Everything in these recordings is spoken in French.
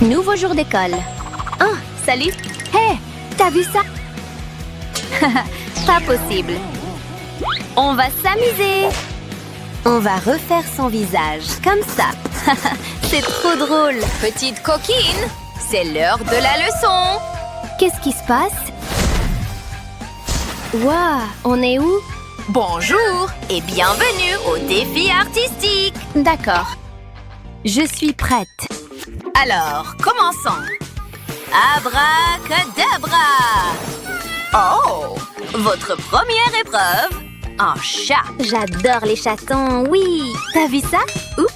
Nouveau jour d'école. Oh, salut. Hé, t'as vu ça? Pas possible. On va s'amuser. On va refaire son visage, comme ça. C'est trop drôle. Petite coquine, c'est l'heure de la leçon. Qu'est-ce qui se passe? Waouh, on est où? Bonjour et bienvenue au défi artistique. D'accord. Je suis prête. Alors, commençons. Abracadabra. Oh, votre première épreuve, un chat. J'adore les chatons, oui. T'as vu ça? Oups.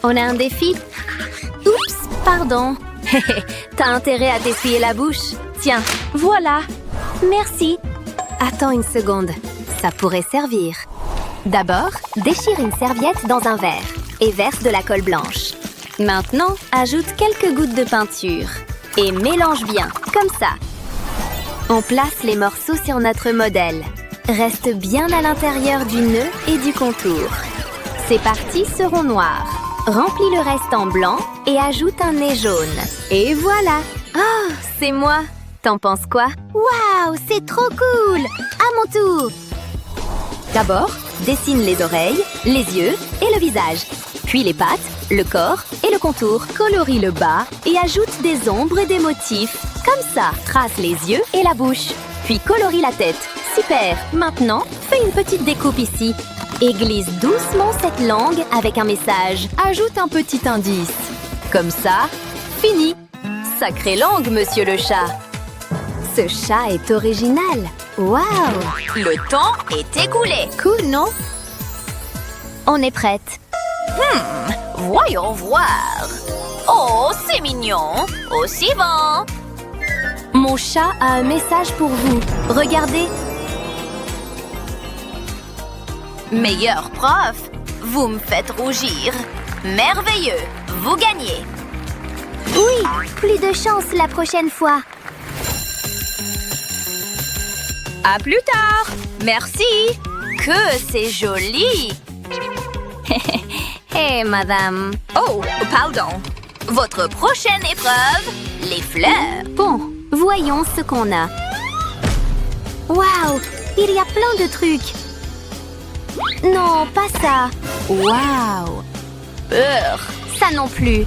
On a un défi. Oups, pardon. T'as intérêt à t'essuyer la bouche. Tiens, voilà. Merci. Attends une seconde. Ça pourrait servir. D'abord, déchire une serviette dans un verre et verse de la colle blanche. Maintenant, ajoute quelques gouttes de peinture et mélange bien, comme ça. On place les morceaux sur notre modèle. Reste bien à l'intérieur du nœud et du contour. Ces parties seront noires. Remplis le reste en blanc et ajoute un nez jaune. Et voilà! Oh, c'est moi! T'en penses quoi? Waouh, c'est trop cool! À mon tour! D'abord, dessine les oreilles, les yeux et le visage. Puis les pattes, le corps et le contour. Colorie le bas et ajoute des ombres et des motifs. Comme ça, trace les yeux et la bouche. Puis colorie la tête. Super! Maintenant, fais une petite découpe ici. Et glisse doucement cette langue avec un message. Ajoute un petit indice. Comme ça, fini! Sacrée langue, monsieur le chat! Ce chat est original! Waouh! Le temps est écoulé. Cool, non? On est prête. Voyons voir. Oh, c'est mignon. Au suivant. Mon chat a un message pour vous. Regardez. Meilleur prof, vous me faites rougir. Merveilleux, vous gagnez. Oui, plus de chance la prochaine fois. À plus tard. Merci. Que c'est joli. Hé, madame. Oh, pardon. Votre prochaine épreuve, les fleurs. Bon, voyons ce qu'on a. Waouh, il y a plein de trucs. Non, pas ça. Waouh. Ça non plus.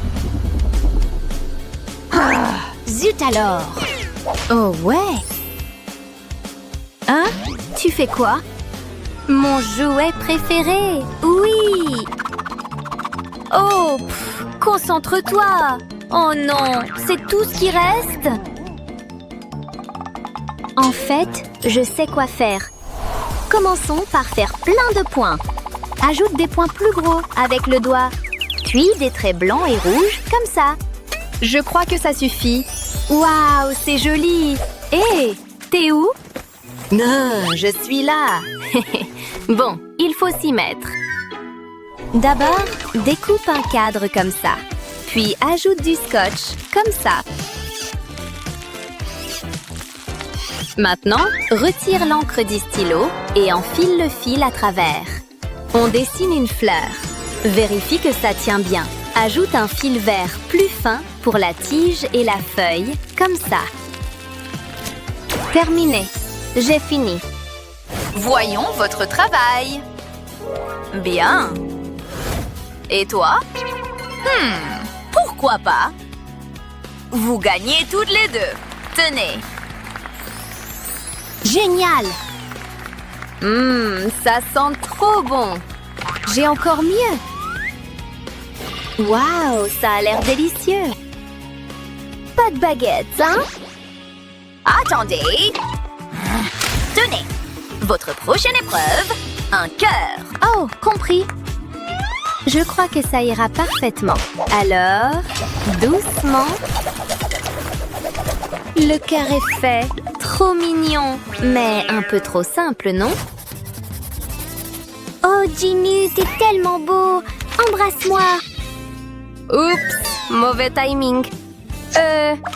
Zut alors. Oh ouais. Hein? Tu fais quoi? Mon jouet préféré. Oui. Oh, concentre-toi. Oh non, c'est tout ce qui reste? En fait, je sais quoi faire. Commençons par faire plein de points. Ajoute des points plus gros avec le doigt. Puis des traits blancs et rouges, comme ça. Je crois que ça suffit. Waouh, c'est joli. Hé, t'es où? Non, je suis là. Bon, il faut s'y mettre. D'abord, découpe un cadre comme ça. Puis ajoute du scotch, comme ça. Maintenant, retire l'encre du stylo et enfile le fil à travers. On dessine une fleur. Vérifie que ça tient bien. Ajoute un fil vert plus fin pour la tige et la feuille, comme ça. Terminé. J'ai fini. Voyons votre travail. Bien. Et toi? Pourquoi pas? Vous gagnez toutes les deux. Tenez. Génial! Ça sent trop bon. J'ai encore mieux. Waouh, ça a l'air délicieux. Pas de baguette, hein? Attendez. Tenez. Votre prochaine épreuve, un cœur. Oh, compris. Je crois que ça ira parfaitement. Alors, doucement. Le cœur est fait. Trop mignon, mais un peu trop simple, non? Oh, Jimmy, t'es tellement beau! Embrasse-moi! Oups, mauvais timing.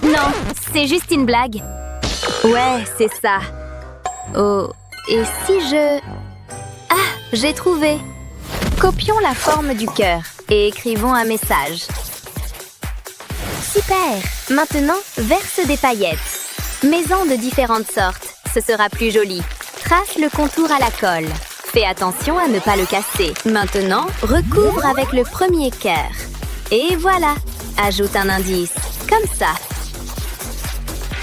Non, c'est juste une blague. Ouais, c'est ça. Oh, et si je... Ah, j'ai trouvé. Copions la forme du cœur. et écrivons un message. Super! Maintenant, verse des paillettes. Mets-en de différentes sortes, ce sera plus joli. Trace le contour à la colle. Fais attention à ne pas le casser. Maintenant, recouvre avec le premier cœur. Et voilà! Ajoute un indice, comme ça.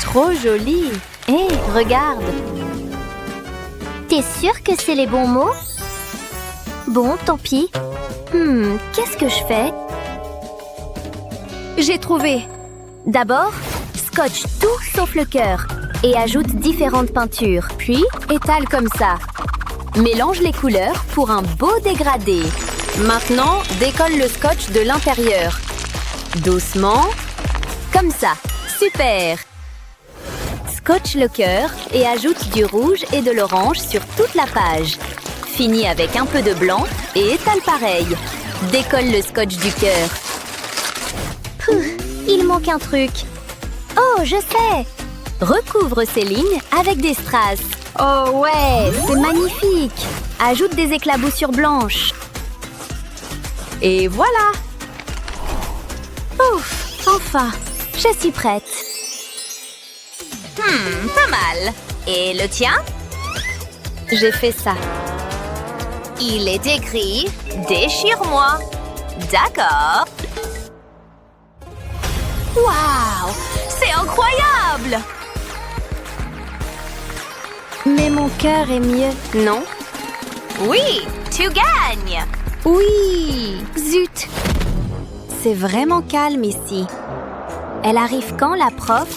Trop joli! Hé, regarde! T'es sûr que c'est les bons mots? Bon, tant pis. Qu'est-ce que je fais? J'ai trouvé! D'abord, scotche tout sauf le cœur et ajoute différentes peintures, puis étale comme ça. Mélange les couleurs pour un beau dégradé. Maintenant, décolle le scotch de l'intérieur. Doucement, comme ça. Super! Scotche le cœur et ajoute du rouge et de l'orange sur toute la page. Finis avec un peu de blanc et étale pareil. Décolle le scotch du cœur. Il manque un truc. Oh, je sais! Recouvre ces lignes avec des strass. Oh ouais, c'est magnifique! Ajoute des éclaboussures blanches. Et voilà! Ouf, enfin, je suis prête. Pas mal. Et le tien? J'ai fait ça. Il est écrit « Déchire-moi ». D'accord. Waouh! C'est incroyable! Mais mon cœur est mieux, non? Oui, tu gagnes! Oui! Zut! C'est vraiment calme ici. Elle arrive quand, la prof?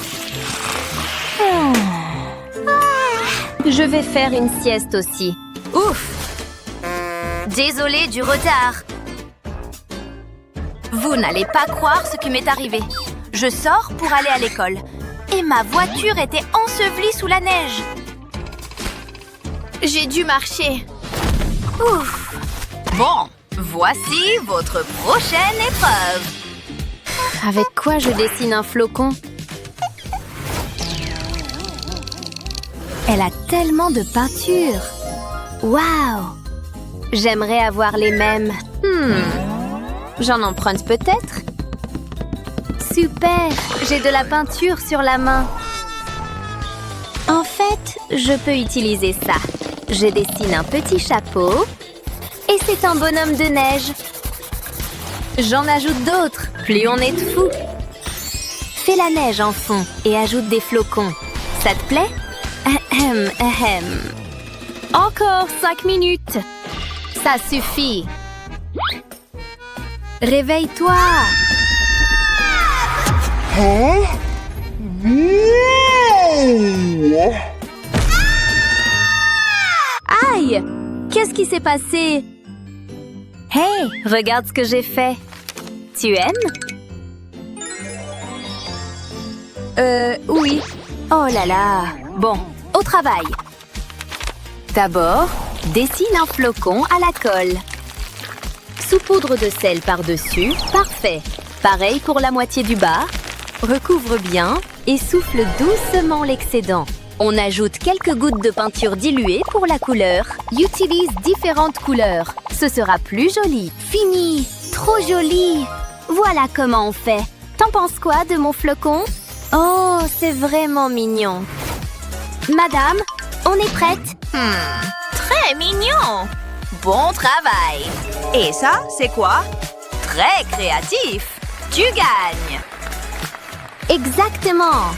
Je vais faire une sieste aussi. Ouf! Désolée du retard. Vous n'allez pas croire ce qui m'est arrivé. Je sors pour aller à l'école et ma voiture était ensevelie sous la neige. J'ai dû marcher. Ouf! Bon, voici votre prochaine épreuve. Avec quoi je dessine un flocon? Elle a tellement de peinture. Waouh! J'aimerais avoir les mêmes. J'en emprunte peut-être? Super! J'ai de la peinture sur la main. En fait, je peux utiliser ça. Je dessine un petit chapeau et c'est un bonhomme de neige. J'en ajoute d'autres, plus on est de fous. Fais la neige en fond et ajoute des flocons. Ça te plaît? Encore 5 minutes. Ça suffit. Réveille-toi. Aïe! Qu'est-ce qui s'est passé? Hey, regarde ce que j'ai fait. Tu aimes? Oui. Oh là là. Bon, au travail. D'abord, dessine un flocon à la colle. Saupoudre de sel par-dessus. Parfait. Pareil pour la moitié du bas. Recouvre bien et souffle doucement l'excédent. On ajoute quelques gouttes de peinture diluée pour la couleur. Utilise différentes couleurs. Ce sera plus joli. Fini! Trop joli! Voilà comment on fait. T'en penses quoi de mon flocon? Oh, c'est vraiment mignon. Madame, on est prête? Très mignon! Bon travail! Et ça, c'est quoi? Très créatif! Tu gagnes! Exactement!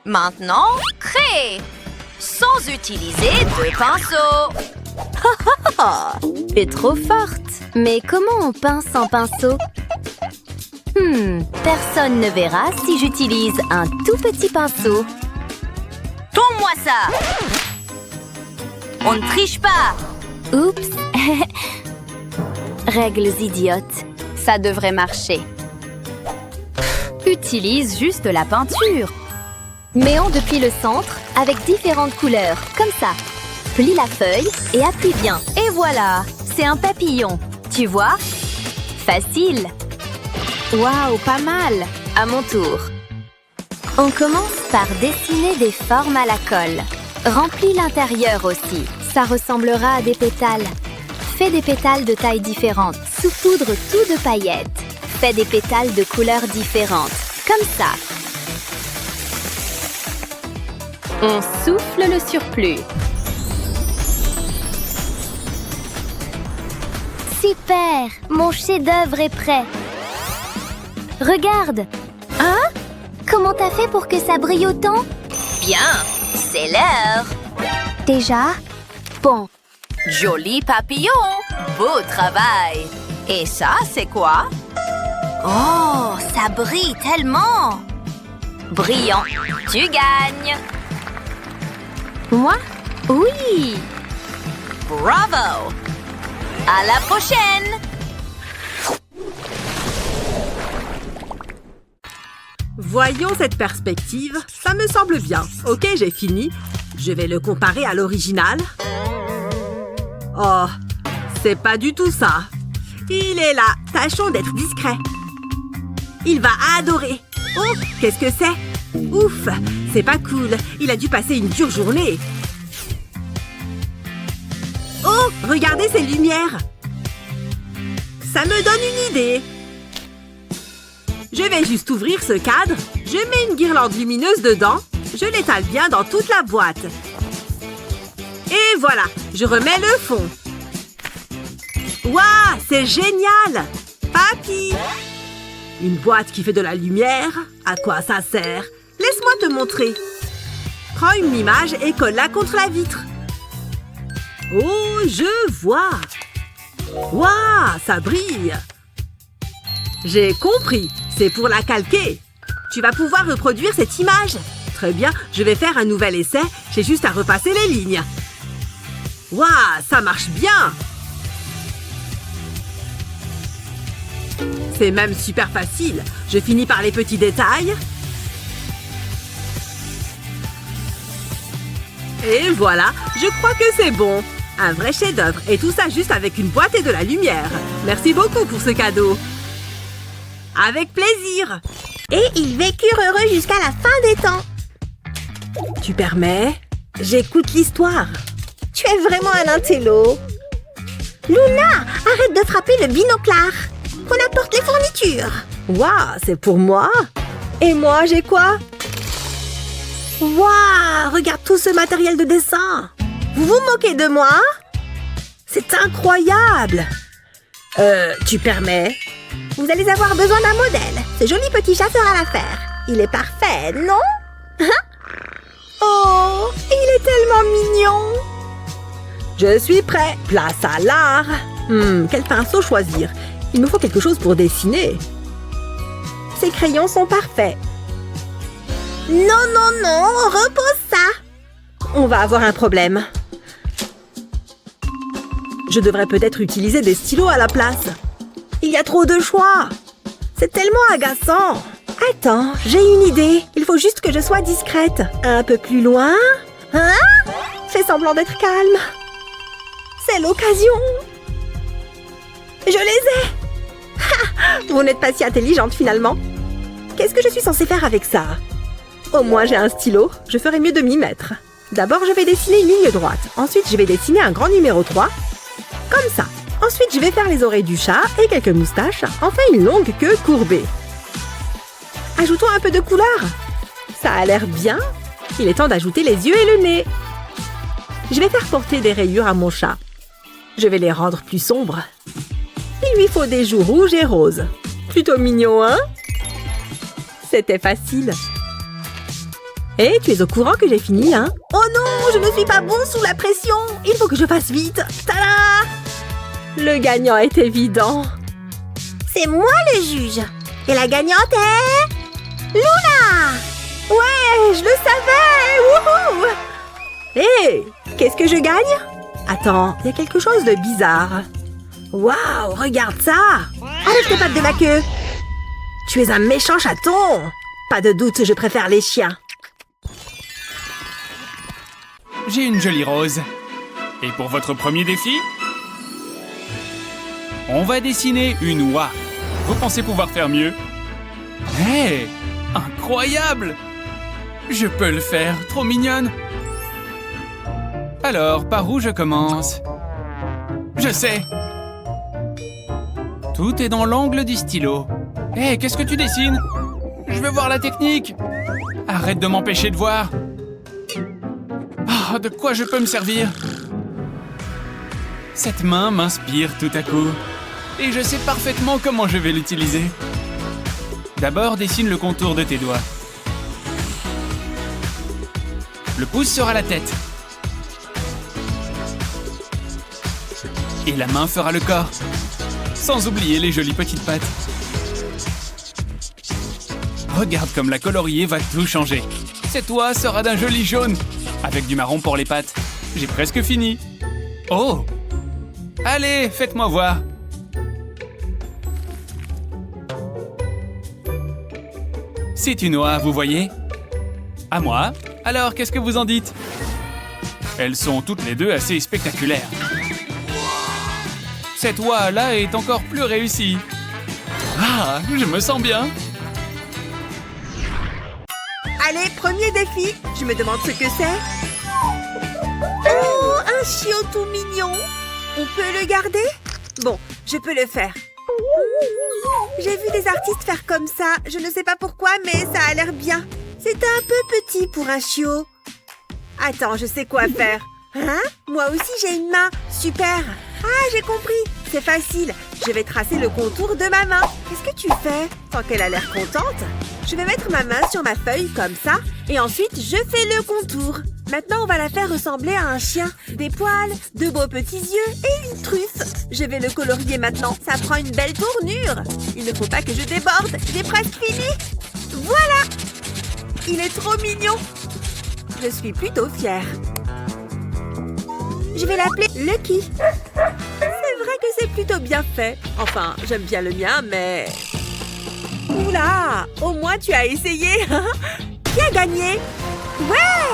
Maintenant, crée! Sans utiliser de pinceau! T'es trop forte. Mais comment on pince sans pinceau? Personne ne verra si j'utilise un tout petit pinceau. Tombe-moi ça! On ne triche pas! Oups! Règles idiotes. Ça devrait marcher. Utilise juste la peinture. Mets-en depuis le centre avec différentes couleurs, comme ça. Plie la feuille et appuie bien. Et voilà, c'est un papillon. Tu vois? Facile. Waouh, pas mal. À mon tour. On commence par dessiner des formes à la colle. Remplis l'intérieur aussi. Ça ressemblera à des pétales. Fais des pétales de tailles différentes. Saupoudre tout de paillettes. Fais des pétales de couleurs différentes. Comme ça. On souffle le surplus. Super! Mon chef-d'œuvre est prêt. Regarde! Hein? Comment t'as fait pour que ça brille autant? Bien, c'est l'heure. Déjà? Bon. Joli papillon, beau travail. Et ça, c'est quoi? Oh, ça brille tellement. Brillant, tu gagnes. Moi? Oui! Bravo! À la prochaine! Voyons cette perspective. Ça me semble bien. Ok, j'ai fini. Je vais le comparer à l'original. Oh, c'est pas du tout ça. Il est là. Tâchons d'être discret. Il va adorer. Oh, qu'est-ce que c'est? Ouf, c'est pas cool. Il a dû passer une dure journée. Oh, regardez ces lumières. Ça me donne une idée. Je vais juste ouvrir ce cadre. Je mets une guirlande lumineuse dedans. Je l'étale bien dans toute la boîte. Et voilà, je remets le fond. Waouh, c'est génial! Papy! Une boîte qui fait de la lumière? À quoi ça sert? Laisse-moi te montrer. Prends une image et colle-la contre la vitre. Oh, je vois! Waouh, ça brille! J'ai compris, c'est pour la calquer. Tu vas pouvoir reproduire cette image. Très bien, je vais faire un nouvel essai. J'ai juste à repasser les lignes. Waouh, ça marche bien! C'est même super facile. Je finis par les petits détails. Et voilà, je crois que c'est bon. Un vrai chef-d'œuvre. Et tout ça juste avec une boîte et de la lumière. Merci beaucoup pour ce cadeau. Avec plaisir. Et ils vécurent heureux jusqu'à la fin des temps. Tu permets? J'écoute l'histoire. Tu es vraiment un intello. Luna, arrête de frapper le binoclard. Qu'on apporte les fournitures. Waouh, c'est pour moi? Et moi, j'ai quoi? Waouh, regarde tout ce matériel de dessin. Vous vous moquez de moi? C'est incroyable. Tu permets? Vous allez avoir besoin d'un modèle. Ce joli petit chat fera l'affaire. Il est parfait, non? Hein? Oh, il est tellement mignon. Je suis prêt. Place à l'art. Quel pinceau choisir? Il me faut quelque chose pour dessiner. Ces crayons sont parfaits. Non, non, non, repose ça. On va avoir un problème. Je devrais peut-être utiliser des stylos à la place. Il y a trop de choix. C'est tellement agaçant. Attends, j'ai une idée. Il faut juste que je sois discrète. Un peu plus loin. Hein? Fais semblant d'être calme. C'est l'occasion. Je les ai. Ha! Vous n'êtes pas si intelligente finalement. Qu'est-ce que je suis censée faire avec ça? Au moins j'ai un stylo. Je ferais mieux de m'y mettre. D'abord, je vais dessiner une ligne droite. Ensuite, je vais dessiner un grand numéro 3. Comme ça. Ensuite, je vais faire les oreilles du chat et quelques moustaches. Enfin, une longue queue courbée. Ajoutons un peu de couleur. Ça a l'air bien. Il est temps d'ajouter les yeux et le nez. Je vais faire porter des rayures à mon chat. Je vais les rendre plus sombres. Il lui faut des joues rouges et roses. Plutôt mignon, hein? C'était facile. Et tu es au courant que j'ai fini, hein? Oh non, je ne suis pas bon sous la pression. Il faut que je fasse vite. Tada! Le gagnant est évident. C'est moi le juge. Et la gagnante est... Luna! Ouais, je le savais! Wouhou! Hé! Qu'est-ce que je gagne? Attends, il y a quelque chose de bizarre. Waouh, regarde ça! Arrête tes pattes de la queue! Tu es un méchant chaton! Pas de doute, je préfère les chiens. J'ai une jolie rose. Et pour votre premier défi, on va dessiner une oie. Vous pensez pouvoir faire mieux? Hé! Incroyable! Je peux le faire, trop mignonne! Alors, par où je commence? Je sais. Tout est dans l'angle du stylo. Hé, qu'est-ce que tu dessines? Je veux voir la technique. Arrête de m'empêcher de voir. Ah, de quoi je peux me servir? Cette main m'inspire tout à coup. Et je sais parfaitement comment je vais l'utiliser. D'abord, dessine le contour de tes doigts. Le pouce sera la tête. Et la main fera le corps. Sans oublier les jolies petites pattes. Regarde comme la colorier va tout changer. Cette oie sera d'un joli jaune, avec du marron pour les pattes. J'ai presque fini. Oh! Allez, faites-moi voir. C'est une oie, vous voyez? À moi. Alors, qu'est-ce que vous en dites? Elles sont toutes les deux assez spectaculaires. Cette oie-là est encore plus réussie. Ah, je me sens bien. Allez, premier défi. Je me demande ce que c'est. Oh, un chiot tout mignon. On peut le garder? Bon, je peux le faire. J'ai vu des artistes faire comme ça. Je ne sais pas pourquoi, mais ça a l'air bien. C'est un peu petit pour un chiot. Attends, je sais quoi faire. Hein? Moi aussi, j'ai une main. Super. Ah, j'ai compris. C'est facile. Je vais tracer le contour de ma main. Qu'est-ce que tu fais? Tant qu'elle a l'air contente. Je vais mettre ma main sur ma feuille comme ça. Et ensuite, je fais le contour. Maintenant, on va la faire ressembler à un chien. Des poils, de beaux petits yeux et une truffe. Je vais le colorier maintenant. Ça prend une belle tournure. Il ne faut pas que je déborde. J'ai presque fini. Voilà! Il est trop mignon. Je suis plutôt fière. Je vais l'appeler Lucky. C'est vrai que c'est plutôt bien fait. Enfin, j'aime bien le mien, mais... Oula! Au moins, tu as essayé. Qui a gagné? Ouais!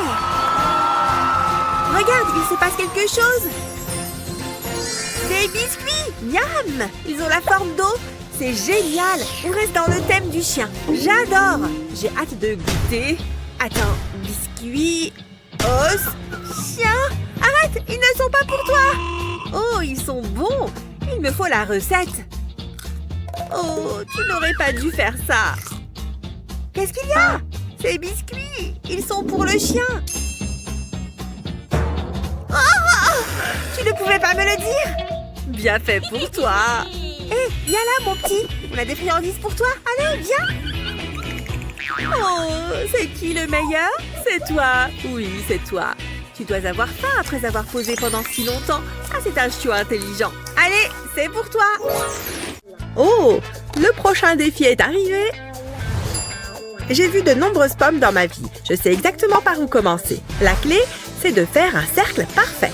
Regarde, il se passe quelque chose. Des biscuits! Miam! Ils ont la forme d'eau. C'est génial! On reste dans le thème du chien. J'adore! J'ai hâte de goûter. Attends, biscuits, os, chien. Arrête! Ils ne sont pas pour toi! Oh, ils sont bons! Il me faut la recette. Oh, tu n'aurais pas dû faire ça. Qu'est-ce qu'il y a? Ces biscuits, ils sont pour le chien. Oh! Tu ne pouvais pas me le dire? Bien fait pour toi. Hé, viens là, mon petit. On a des friandises pour toi. Allez, viens. Oh, c'est qui le meilleur? C'est toi. Oui, c'est toi. Tu dois avoir faim après avoir posé pendant si longtemps. Ah, c'est un chiot intelligent. Allez, c'est pour toi. Oh, le prochain défi est arrivé. J'ai vu de nombreuses pommes dans ma vie. Je sais exactement par où commencer. La clé, c'est de faire un cercle parfait.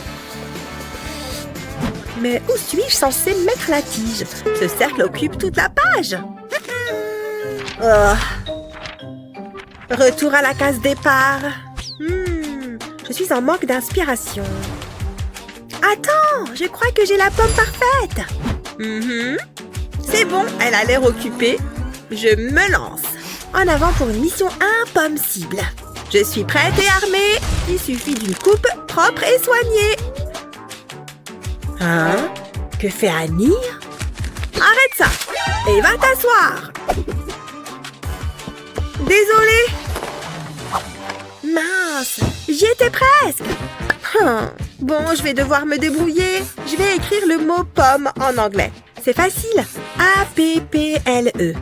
Mais où suis-je censée mettre la tige? Ce cercle occupe toute la page. Oh. Retour à la case départ. Je suis en manque d'inspiration. Attends, je crois que j'ai la pomme parfaite. C'est bon, elle a l'air occupée. Je me lance. En avant pour une mission impossible. Je suis prête et armée. Il suffit d'une coupe propre et soignée. Hein? Que fait Annie? Arrête ça et va t'asseoir. Désolée. Mince, j'y étais presque. Bon, je vais devoir me débrouiller. Je vais écrire le mot pomme en anglais. C'est facile. A-P-P-L-E.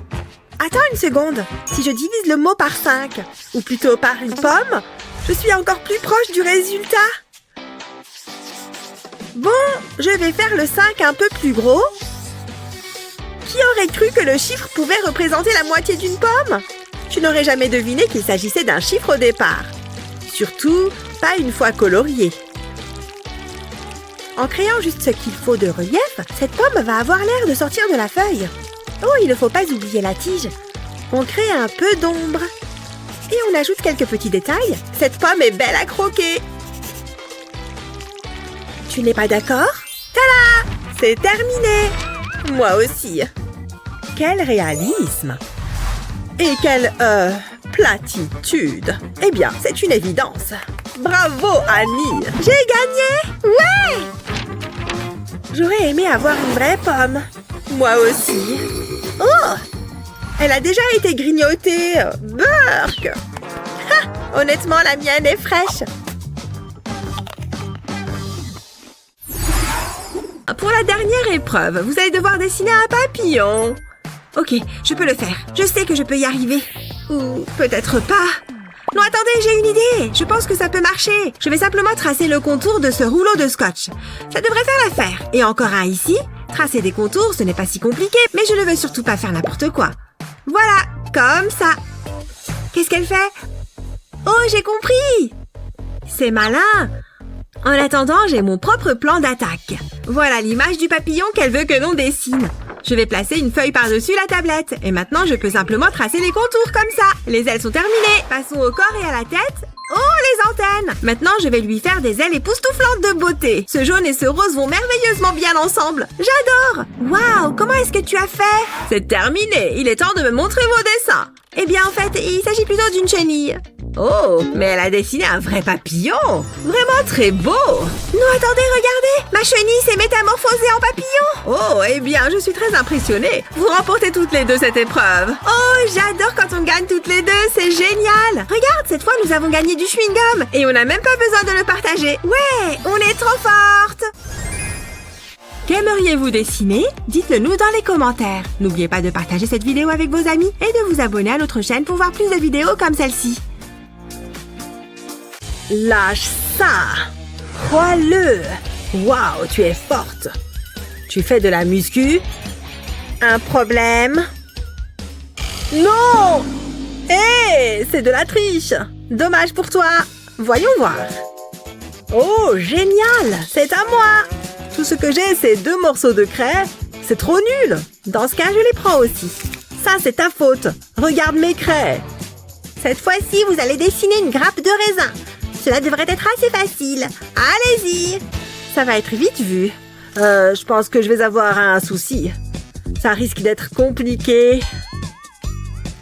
Attends une seconde. Si je divise le mot par 5, ou plutôt par une pomme, je suis encore plus proche du résultat. Bon, je vais faire le 5 un peu plus gros. Qui aurait cru que le chiffre pouvait représenter la moitié d'une pomme? Tu n'aurais jamais deviné qu'il s'agissait d'un chiffre au départ. Surtout, pas une fois colorié. En créant juste ce qu'il faut de relief, cette pomme va avoir l'air de sortir de la feuille. Oh, il ne faut pas oublier la tige. On crée un peu d'ombre. Et on ajoute quelques petits détails. Cette pomme est belle à croquer. Tu n'es pas d'accord? Tada! C'est terminé! Moi aussi. Quel réalisme! Et quelle, platitude! Eh bien, c'est une évidence. Bravo, Annie! J'ai gagné! Ouais! J'aurais aimé avoir une vraie pomme. Moi aussi. Oh! Elle a déjà été grignotée. Burk! Ha! Honnêtement, la mienne est fraîche. Pour la dernière épreuve, vous allez devoir dessiner un papillon. Ok, je peux le faire. Je sais que je peux y arriver. Ou peut-être pas. Non, attendez, j'ai une idée. Je pense que ça peut marcher. Je vais simplement tracer le contour de ce rouleau de scotch. Ça devrait faire l'affaire. Et encore un ici. Tracer des contours, ce n'est pas si compliqué, mais je ne veux surtout pas faire n'importe quoi. Voilà, comme ça. Qu'est-ce qu'elle fait? Oh, j'ai compris! C'est malin! En attendant, j'ai mon propre plan d'attaque. Voilà l'image du papillon qu'elle veut que l'on dessine. Je vais placer une feuille par-dessus la tablette. Et maintenant, je peux simplement tracer les contours comme ça. Les ailes sont terminées. Passons au corps et à la tête. Oh, les antennes! Maintenant, je vais lui faire des ailes époustouflantes de beauté. Ce jaune et ce rose vont merveilleusement bien ensemble. J'adore! Waouh, comment est-ce que tu as fait? C'est terminé. Il est temps de me montrer vos dessins. Eh bien, en fait, il s'agit plutôt d'une chenille. Oh, mais elle a dessiné un vrai papillon. Vraiment très beau. Non, attendez, regardez. Ma chenille s'est métamorphosée en papillon. Oh, eh bien, je suis très impressionnée. Vous remportez toutes les deux cette épreuve. Oh, j'adore quand on gagne toutes les deux. C'est génial. Regarde, cette fois, nous avons gagné du chewing-gum. Et on n'a même pas besoin de le partager. Ouais, on est trop fortes. Qu'aimeriez-vous dessiner? Dites-le nous dans les commentaires. N'oubliez pas de partager cette vidéo avec vos amis et de vous abonner à notre chaîne pour voir plus de vidéos comme celle-ci. Lâche ça! Crois-le! Waouh, tu es forte! Tu fais de la muscu? Un problème? Non! Hé! C'est de la triche! Dommage pour toi! Voyons voir. Oh, génial! C'est à moi! Tout ce que j'ai, c'est 2 morceaux de craie. C'est trop nul! Dans ce cas, je les prends aussi. Ça, c'est ta faute. Regarde mes craies. Cette fois-ci, vous allez dessiner une grappe de raisin. Cela devrait être assez facile. Allez-y! Ça va être vite vu. Je pense que je vais avoir un souci. Ça risque d'être compliqué.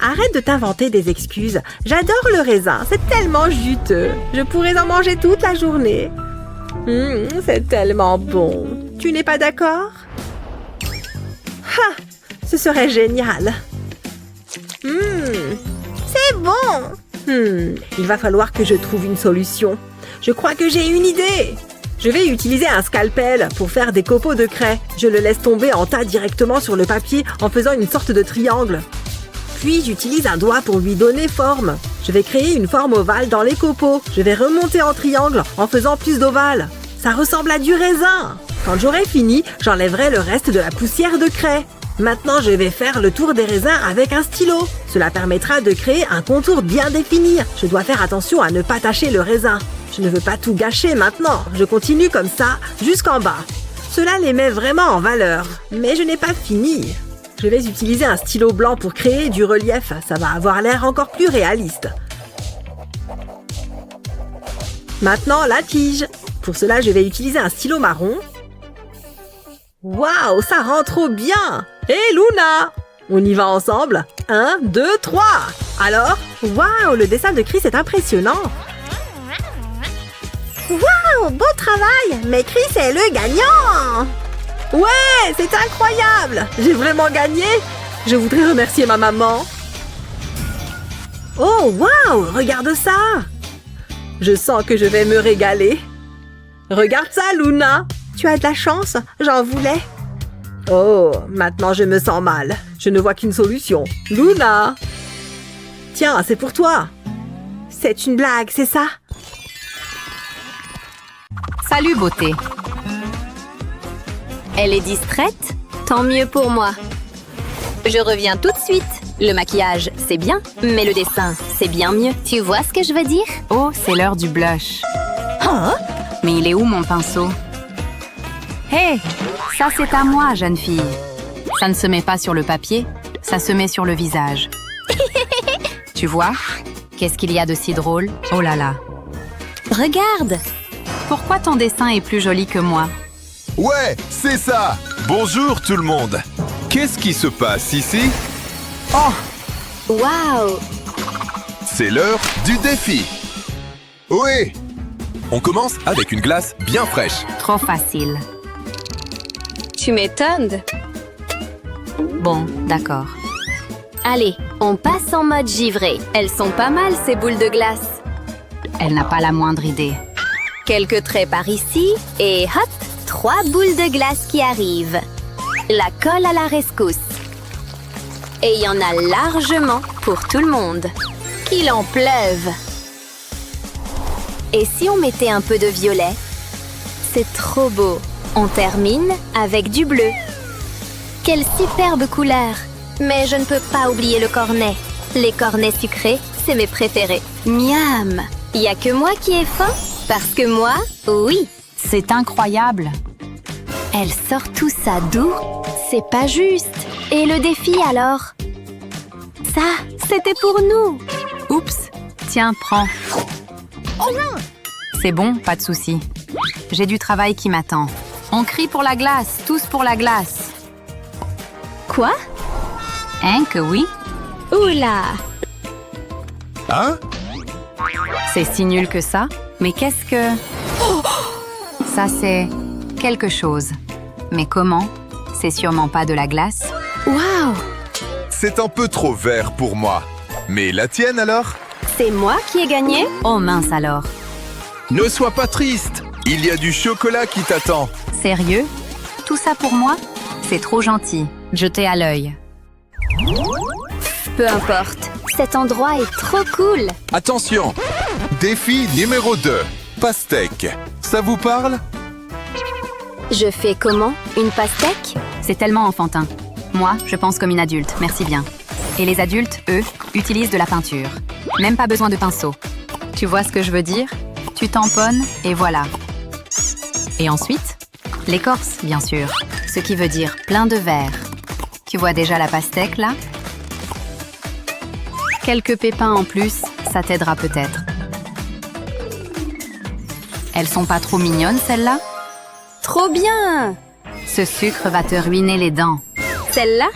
Arrête de t'inventer des excuses. J'adore le raisin. C'est tellement juteux. Je pourrais en manger toute la journée. C'est tellement bon. Tu n'es pas d'accord? Ha! Ce serait génial. C'est bon! Il va falloir que je trouve une solution. Je crois que j'ai une idée. Je vais utiliser un scalpel pour faire des copeaux de craie. Je le laisse tomber en tas directement sur le papier en faisant une sorte de triangle. Puis j'utilise un doigt pour lui donner forme. Je vais créer une forme ovale dans les copeaux. Je vais remonter en triangle en faisant plus d'ovales. Ça ressemble à du raisin. Quand j'aurai fini, j'enlèverai le reste de la poussière de craie. Maintenant, je vais faire le tour des raisins avec un stylo. Cela permettra de créer un contour bien défini. Je dois faire attention à ne pas tacher le raisin. Je ne veux pas tout gâcher maintenant. Je continue comme ça jusqu'en bas. Cela les met vraiment en valeur. Mais je n'ai pas fini. Je vais utiliser un stylo blanc pour créer du relief. Ça va avoir l'air encore plus réaliste. Maintenant, la tige. Pour cela, je vais utiliser un stylo marron. Waouh, ça rend trop bien! Hé, Luna! On y va ensemble? 1, 2, 3! Alors? Waouh, le dessin de Chris est impressionnant! Waouh, beau travail! Mais Chris est le gagnant! Ouais, c'est incroyable! J'ai vraiment gagné! Je voudrais remercier ma maman. Oh, waouh, regarde ça! Je sens que je vais me régaler. Regarde ça, Luna! Tu as de la chance, j'en voulais. Oh, maintenant je me sens mal. Je ne vois qu'une solution. Luna! Tiens, c'est pour toi. C'est une blague, c'est ça? Salut, beauté. Elle est distraite? Tant mieux pour moi. Je reviens tout de suite. Le maquillage, c'est bien, mais le dessin, c'est bien mieux. Tu vois ce que je veux dire? Oh, c'est l'heure du blush. Hein? Mais il est où mon pinceau? Hé, ça c'est à moi, jeune fille. Ça ne se met pas sur le papier, ça se met sur le visage. Tu vois? Qu'est-ce qu'il y a de si drôle? Oh là là. Regarde! Pourquoi ton dessin est plus joli que moi? Ouais, c'est ça! Bonjour tout le monde! Qu'est-ce qui se passe ici? Oh! Waouh! C'est l'heure du défi! Oui! On commence avec une glace bien fraîche. Trop facile. Tu m'étonnes. Bon, d'accord. Allez, on passe en mode givré. Elles sont pas mal, ces boules de glace. Elle n'a pas la moindre idée. Quelques traits par ici, et hop, 3 boules de glace qui arrivent. La colle à la rescousse. Et il y en a largement pour tout le monde. Qu'il en pleuve. Et si on mettait un peu de violet? C'est trop beau. On termine avec du bleu. Quelle superbe couleur! Mais je ne peux pas oublier le cornet. Les cornets sucrés, c'est mes préférés. Miam! Y a que moi qui ai faim? Parce que moi, oui! C'est incroyable. Elle sort tout ça d'où? C'est pas juste. Et le défi alors? Ça, c'était pour nous. Oups. Tiens, prends. C'est bon, pas de souci. J'ai du travail qui m'attend. On crie pour la glace, tous pour la glace. Quoi? Hein, que oui? Oula! Hein? C'est si nul que ça. Mais qu'est-ce que... Ça, c'est quelque chose. Mais comment? C'est sûrement pas de la glace. Waouh! C'est un peu trop vert pour moi. Mais la tienne alors? C'est moi qui ai gagné? Oh mince alors. Ne sois pas triste. Il y a du chocolat qui t'attend. Sérieux? Tout ça pour moi? C'est trop gentil. Jeté à l'œil. Peu importe. Cet endroit est trop cool. Attention. Défi numéro 2. Pastèque. Ça vous parle? Je fais comment? Une pastèque? C'est tellement enfantin. Moi, je pense comme une adulte, merci bien. Et les adultes, eux, utilisent de la peinture. Même pas besoin de pinceau. Tu vois ce que je veux dire? Tu tamponnes et voilà. Et ensuite, l'écorce, bien sûr. Ce qui veut dire plein de verre. Tu vois déjà la pastèque, là? Quelques pépins en plus, ça t'aidera peut-être. Elles sont pas trop mignonnes, celles-là? Trop bien! Ce sucre va te ruiner les dents. Celle-là?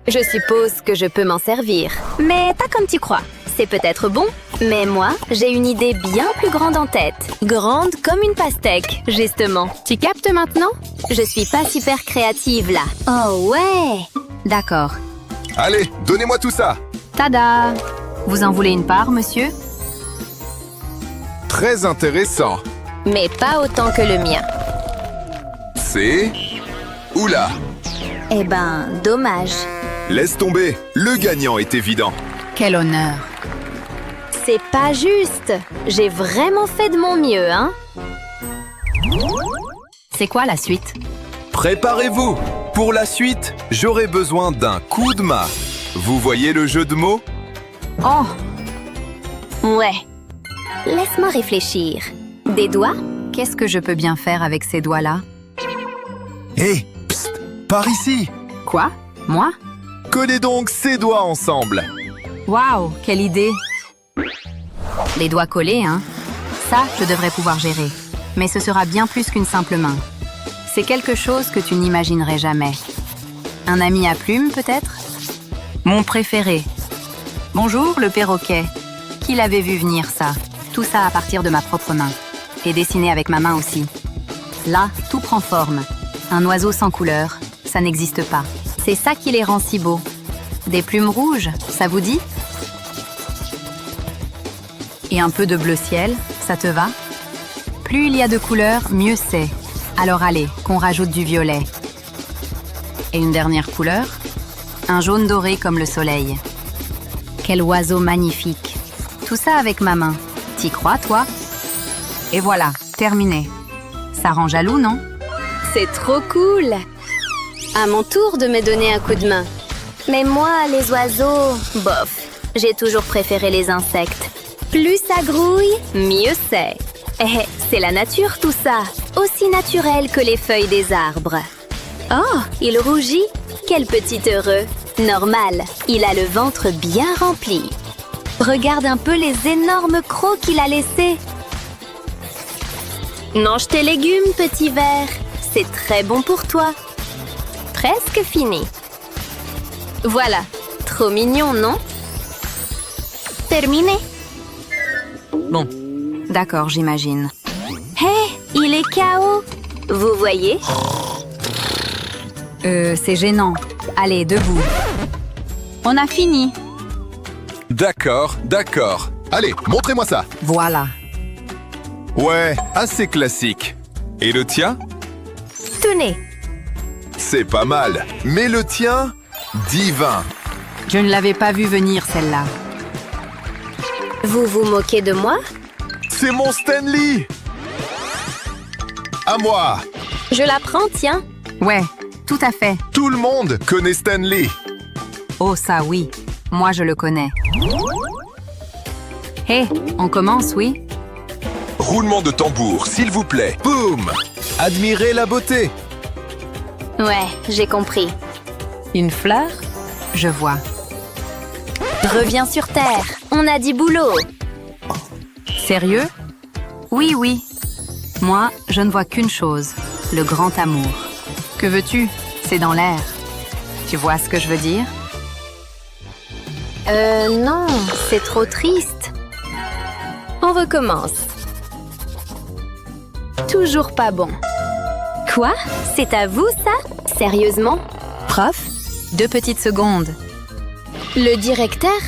Je suppose que je peux m'en servir. Mais pas comme tu crois. C'est peut-être bon, mais moi, j'ai une idée bien plus grande en tête. Grande comme une pastèque, justement. Tu captes maintenant? Je suis pas super créative, là. Oh ouais! D'accord. Allez, donnez-moi tout ça. Tada! Vous en voulez une part, monsieur? Très intéressant. Mais pas autant que le mien. C'est... Oula! Eh ben, dommage. Laisse tomber. Le gagnant est évident. Quel honneur! C'est pas juste. J'ai vraiment fait de mon mieux, hein? C'est quoi la suite? Préparez-vous. Pour la suite, j'aurai besoin d'un coup de main. Vous voyez le jeu de mots? Oh! Ouais. Laisse-moi réfléchir. Des doigts? Qu'est-ce que je peux bien faire avec ces doigts-là? Hé, psst, par ici. Quoi? Moi? Collez donc ces doigts ensemble. Waouh, quelle idée! Les doigts collés, hein? Ça, je devrais pouvoir gérer. Mais ce sera bien plus qu'une simple main. C'est quelque chose que tu n'imaginerais jamais. Un ami à plumes, peut-être? Mon préféré. Bonjour, le perroquet. Qui l'avait vu venir, ça? Tout ça à partir de ma propre main. Et dessiné avec ma main aussi. Là, tout prend forme. Un oiseau sans couleur, ça n'existe pas. C'est ça qui les rend si beaux. Des plumes rouges, ça vous dit? Et un peu de bleu ciel, ça te va? Plus il y a de couleurs, mieux c'est. Alors allez, qu'on rajoute du violet. Et une dernière couleur? Un jaune doré comme le soleil. Quel oiseau magnifique! Tout ça avec ma main. T'y crois, toi? Et voilà, terminé. Ça rend jaloux, non? C'est trop cool! À mon tour de me donner un coup de main. Mais moi, les oiseaux, bof. J'ai toujours préféré les insectes. Plus ça grouille, mieux c'est. Eh, c'est la nature tout ça. Aussi naturel que les feuilles des arbres. Oh, il rougit. Quel petit heureux. Normal, il a le ventre bien rempli. Regarde un peu les énormes crocs qu'il a laissés. Mange tes légumes, petit ver. C'est très bon pour toi. Presque fini. Voilà. Trop mignon, non? Terminé. Bon. D'accord, j'imagine. Hé, il est KO. Vous voyez? C'est gênant. Allez, debout. On a fini. D'accord, d'accord. Allez, montrez-moi ça. Voilà. Ouais, assez classique. Et le tien? Tenez. C'est pas mal. Mais le tien? Divin. Je ne l'avais pas vu venir, celle-là. Vous vous moquez de moi? C'est mon Stanley! À moi! Je la prends, tiens. Ouais, tout à fait. Tout le monde connaît Stanley. Oh, ça, oui. Moi, je le connais. Hé, on commence, oui? Roulement de tambour, s'il vous plaît. Boum! Admirez la beauté. Ouais, j'ai compris. Une fleur? Je vois. Reviens sur Terre. On a dit boulot. Sérieux? Oui, oui. Moi, je ne vois qu'une chose, le grand amour. Que veux-tu? C'est dans l'air. Tu vois ce que je veux dire? Non, c'est trop triste. On recommence. Toujours pas bon. Quoi? C'est à vous, ça? Sérieusement? Prof? 2 petites secondes. Le directeur?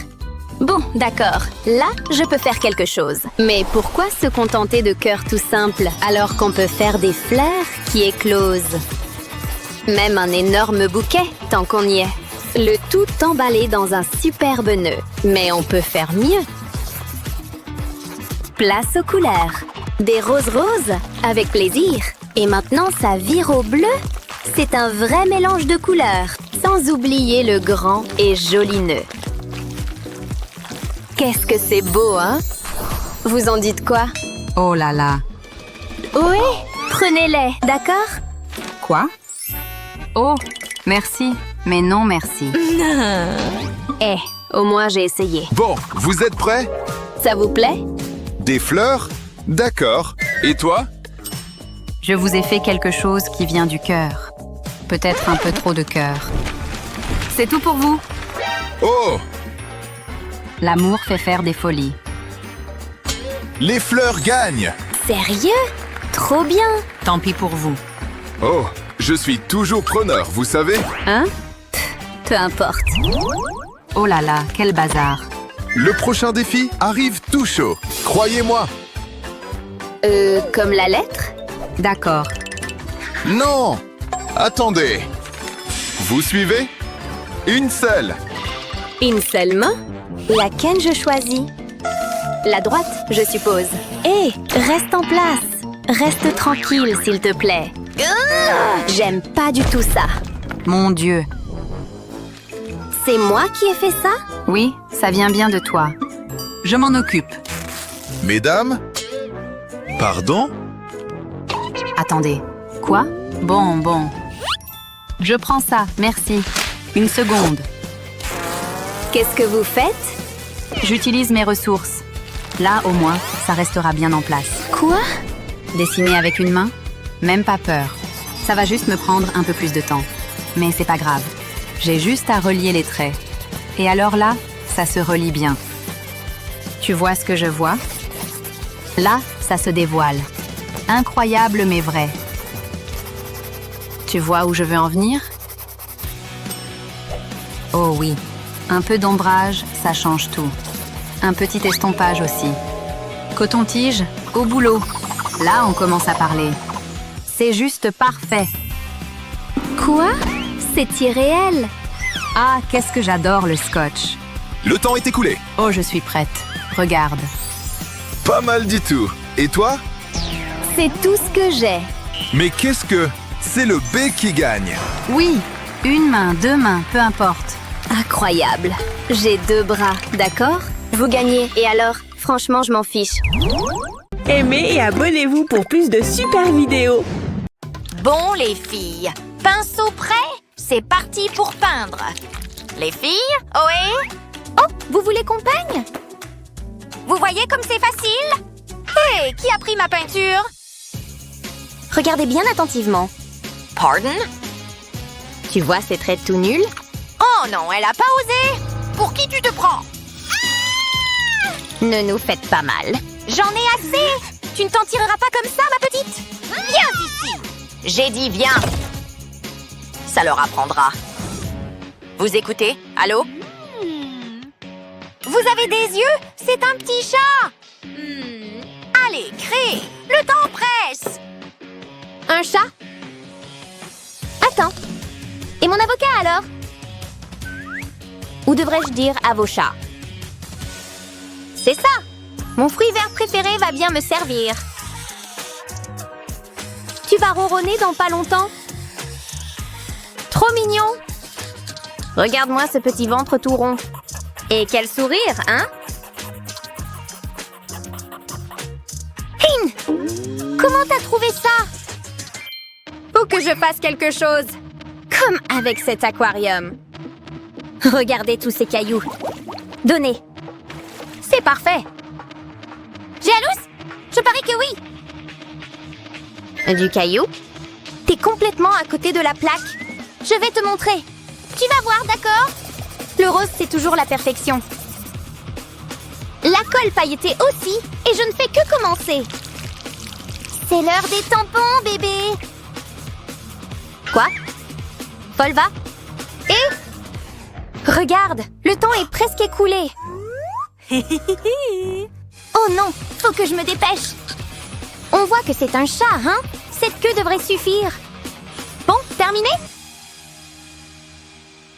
Bon, d'accord. Là, je peux faire quelque chose. Mais pourquoi se contenter de cœurs tout simples alors qu'on peut faire des fleurs qui éclosent? Même un énorme bouquet, tant qu'on y est. Le tout emballé dans un superbe nœud. Mais on peut faire mieux. Place aux couleurs. Des roses roses, avec plaisir. Et maintenant, ça vire au bleu. C'est un vrai mélange de couleurs, sans oublier le grand et joli nœud. Qu'est-ce que c'est beau, hein? Vous en dites quoi? Oh là là. Oui, prenez-les, d'accord? Quoi? Oh, merci, mais non merci. Eh, au moins j'ai essayé. Bon, vous êtes prêts? Ça vous plaît? Des fleurs? D'accord. Et toi? Je vous ai fait quelque chose qui vient du cœur. Peut-être un peu trop de cœur. C'est tout pour vous. Oh! L'amour fait faire des folies. Les fleurs gagnent! Sérieux? Trop bien! Tant pis pour vous. Oh, je suis toujours preneur, vous savez? Hein? Peu importe. Oh là là, quel bazar. Le prochain défi arrive tout chaud. Croyez-moi. Comme la lettre? D'accord. Non! Attendez. Vous suivez? Une seule. Une seule main? Laquelle je choisis? La droite, je suppose. Hé, reste en place. Reste tranquille, s'il te plaît. J'aime pas du tout ça. Mon Dieu. C'est moi qui ai fait ça? Oui, ça vient bien de toi. Je m'en occupe. Mesdames? Pardon? Attendez. Quoi? Bon. Je prends ça, merci. Une seconde. Qu'est-ce que vous faites? J'utilise mes ressources. Là, au moins, ça restera bien en place. Quoi? Dessiner avec une main? Même pas peur. Ça va juste me prendre un peu plus de temps. Mais c'est pas grave. J'ai juste à relier les traits. Et alors là, ça se relie bien. Tu vois ce que je vois? Là, ça se dévoile. Incroyable mais vrai. Tu vois où je veux en venir? Oh oui. Un peu d'ombrage, ça change tout. Un petit estompage aussi. Coton-tige, au boulot. Là, on commence à parler. C'est juste parfait. Quoi? C'est irréel. Ah, qu'est-ce que j'adore le scotch. Le temps est écoulé. Oh, je suis prête. Regarde. Pas mal du tout. Et toi? C'est tout ce que j'ai. Mais qu'est-ce que... C'est le B qui gagne. Oui, une main, 2 mains, peu importe. Incroyable. J'ai 2 bras, d'accord? Vous gagnez. Et alors, franchement, je m'en fiche. Aimez et abonnez-vous pour plus de super vidéos. Bon, les filles, pinceau prêt? C'est parti pour peindre. Les filles, ohé! Oh, vous voulez qu'on peigne? Vous voyez comme c'est facile? Hé, qui a pris ma peinture? Regardez bien attentivement. Pardon? Tu vois ces traits tout nuls? Oh non, elle a pas osé! Pour qui tu te prends? Ne nous faites pas mal. J'en ai assez! Tu ne t'en tireras pas comme ça, ma petite? Viens ici! J'ai dit viens! Ça leur apprendra. Vous écoutez? Allô? Vous avez des yeux? C'est un petit chat! Allez, créez! Le temps presse! Un chat? Attends. Et mon avocat alors? Ou devrais-je dire à vos chats? C'est ça! Mon fruit vert préféré va bien me servir. Tu vas ronronner dans pas longtemps? Trop mignon! Regarde-moi ce petit ventre tout rond. Et quel sourire, hein? Hin! Comment t'as trouvé ça? Faut que je fasse quelque chose. Comme avec cet aquarium. Regardez tous ces cailloux. Donnez. C'est parfait. Jalouse? Je parie que oui. Du caillou? T'es complètement à côté de la plaque. Je vais te montrer. Tu vas voir, d'accord? Le rose, c'est toujours la perfection. La colle pailletée aussi, et je ne fais que commencer. C'est l'heure des tampons, bébé. Quoi? Volva? Et? Regarde, le temps est presque écoulé. Oh non, faut que je me dépêche. On voit que c'est un chat, hein? Cette queue devrait suffire. Bon, terminé?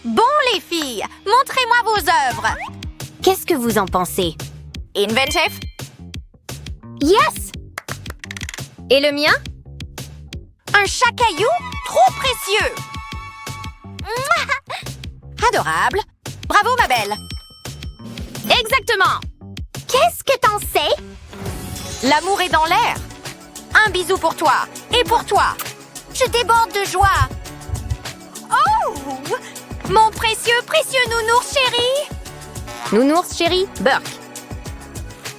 Bon, les filles, montrez-moi vos œuvres. Qu'est-ce que vous en pensez? Inventive? Yes! Et le mien? Un chat caillou trop précieux. Mouah! Adorable. Bravo, ma belle. Exactement! Qu'est-ce que t'en sais? L'amour est dans l'air. Un bisou pour toi et pour toi. Je déborde de joie. Oh! Mon précieux, précieux nounours chéri. Nounours chéri, Burke.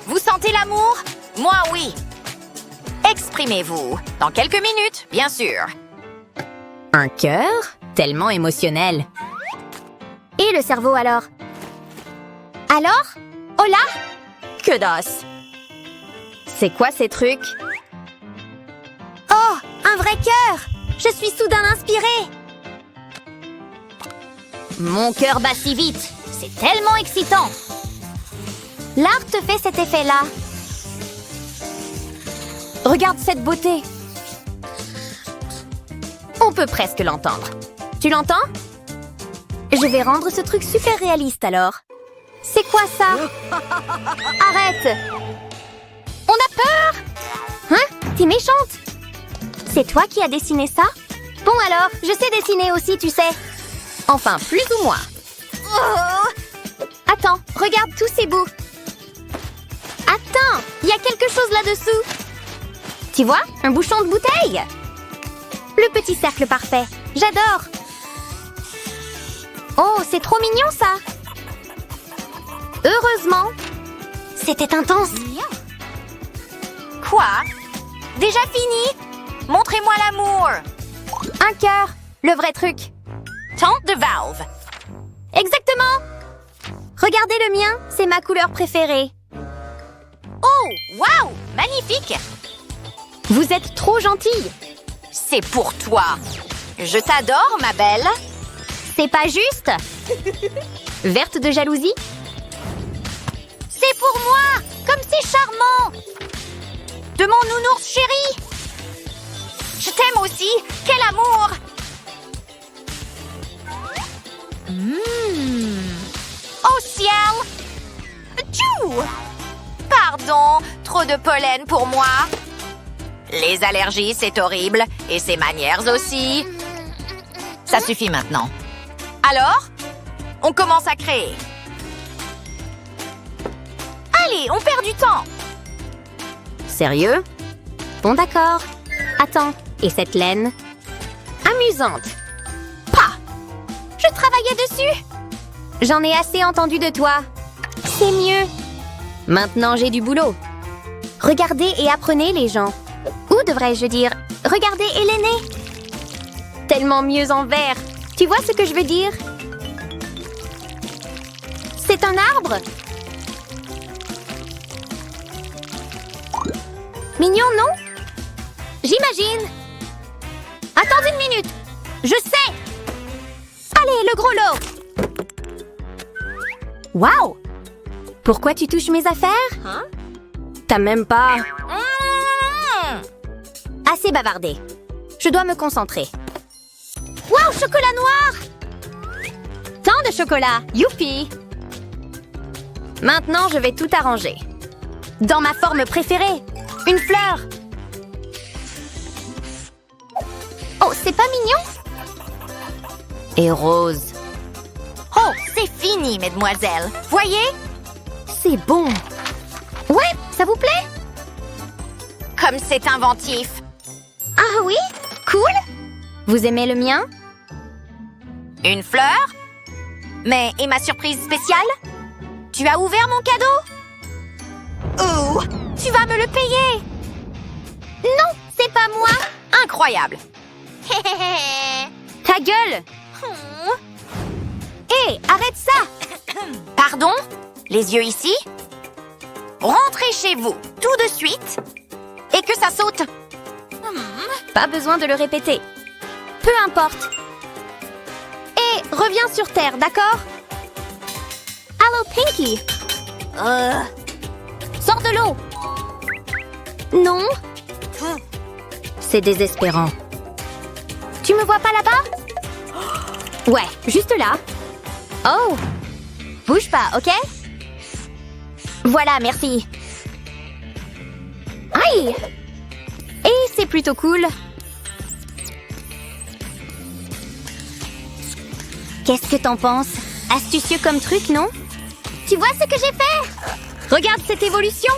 Vous sentez l'amour? Moi, oui. Exprimez-vous. Dans quelques minutes, bien sûr. Un cœur? Tellement émotionnel. Et le cerveau alors? Alors? Hola? Que d'os? C'est quoi ces trucs? Oh, un vrai cœur! Je suis soudain inspirée! Mon cœur bat si vite! C'est tellement excitant! L'art te fait cet effet-là. Regarde cette beauté! On peut presque l'entendre. Tu l'entends? Je vais rendre ce truc super réaliste alors. C'est quoi ça? Arrête! On a peur! Hein? T'es méchante! C'est toi qui as dessiné ça? Bon alors, je sais dessiner aussi, tu sais. Enfin, plus ou moins. Oh! Attends, regarde tous ces bouts. Attends, il y a quelque chose là-dessous. Tu vois? Un bouchon de bouteille. Le petit cercle parfait. J'adore. Oh, c'est trop mignon ça. Heureusement. C'était intense. Quoi? Déjà fini? Montrez-moi l'amour. Un cœur, le vrai truc. Tente de valve. Exactement. Regardez le mien, c'est ma couleur préférée. Oh, waouh, magnifique. Vous êtes trop gentille. C'est pour toi. Je t'adore, ma belle. C'est pas juste. Verte de jalousie? C'est pour moi. Comme c'est charmant. De mon nounours chéri. Je t'aime aussi. Quel amour. Au ciel. Tchou. Pardon, trop de pollen pour moi. Les allergies, c'est horrible. Et ses manières aussi. Ça suffit maintenant. Alors, on commence à créer. Allez, on perd du temps. Sérieux? Bon d'accord. Attends, et cette laine? Amusante. Pas. Je travaillais dessus. J'en ai assez entendu de toi. C'est mieux. Maintenant, j'ai du boulot. Regardez et apprenez, les gens. Ou devrais-je dire, regardez et l'aîné. Tellement mieux en vert. Tu vois ce que je veux dire? C'est un arbre. Mignon, non? J'imagine. Attendez une minute. Je sais. Allez, le gros lot! Waouh! Pourquoi tu touches mes affaires? T'as même pas... Assez bavardé. Je dois me concentrer. Waouh, chocolat noir! Tant de chocolat! Youpi! Maintenant, je vais tout arranger. Dans ma forme préférée, une fleur. Oh, c'est pas mignon? Et rose. Oh, c'est fini, mesdemoiselles. Voyez? C'est bon. Ouais, ça vous plaît? Comme c'est inventif. Ah oui? Cool! Vous aimez le mien? Une fleur? Mais et ma surprise spéciale? Tu as ouvert mon cadeau? Oh, tu vas me le payer! Non, c'est pas moi! Incroyable! Ta gueule! Hé, arrête ça! Pardon? Les yeux ici? Rentrez chez vous, tout de suite, et que ça saute! Pas besoin de le répéter. Peu importe. Et reviens sur Terre, d'accord? Allô, Pinky! Sors de l'eau! Non? C'est désespérant. Tu me vois pas là-bas? Ouais, juste là. Oh! Bouge pas, ok? Voilà, merci. Aïe! Et c'est plutôt cool. Qu'est-ce que t'en penses? Astucieux comme truc, non? Tu vois ce que j'ai fait? Regarde cette évolution!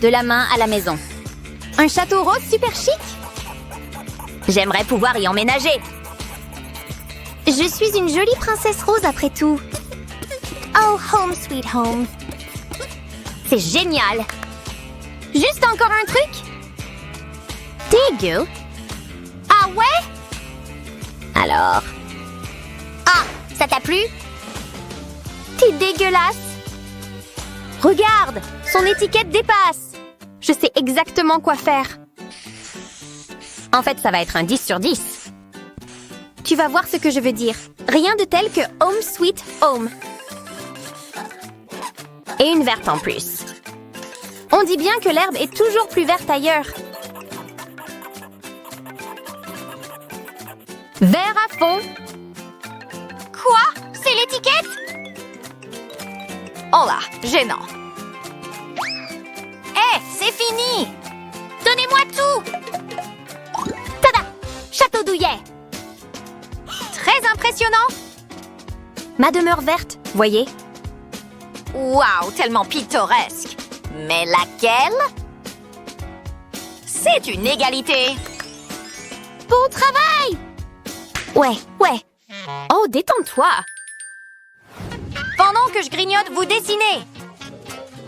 De la main à la maison. Un château rose super chic? J'aimerais pouvoir y emménager. Je suis une jolie princesse rose après tout. Oh, home sweet home. C'est génial. Juste encore un truc? Dégueu. Ah ouais? Alors... Ah, ça t'a plu? T'es dégueulasse. Regarde, son étiquette dépasse. Je sais exactement quoi faire. En fait, ça va être un 10 sur 10. Tu vas voir ce que je veux dire. Rien de tel que Home Sweet Home. Et une verte en plus. On dit bien que l'herbe est toujours plus verte ailleurs. Vert à fond. Quoi? C'est l'étiquette? Oh là, gênant. Hé, c'est fini! Donnez-moi tout! Tada! Château douillet! Très impressionnant! Ma demeure verte, voyez? Waouh, tellement pittoresque! Mais laquelle? C'est une égalité! Bon travail! Ouais. Oh, détends-toi! Pendant que je grignote, vous dessinez!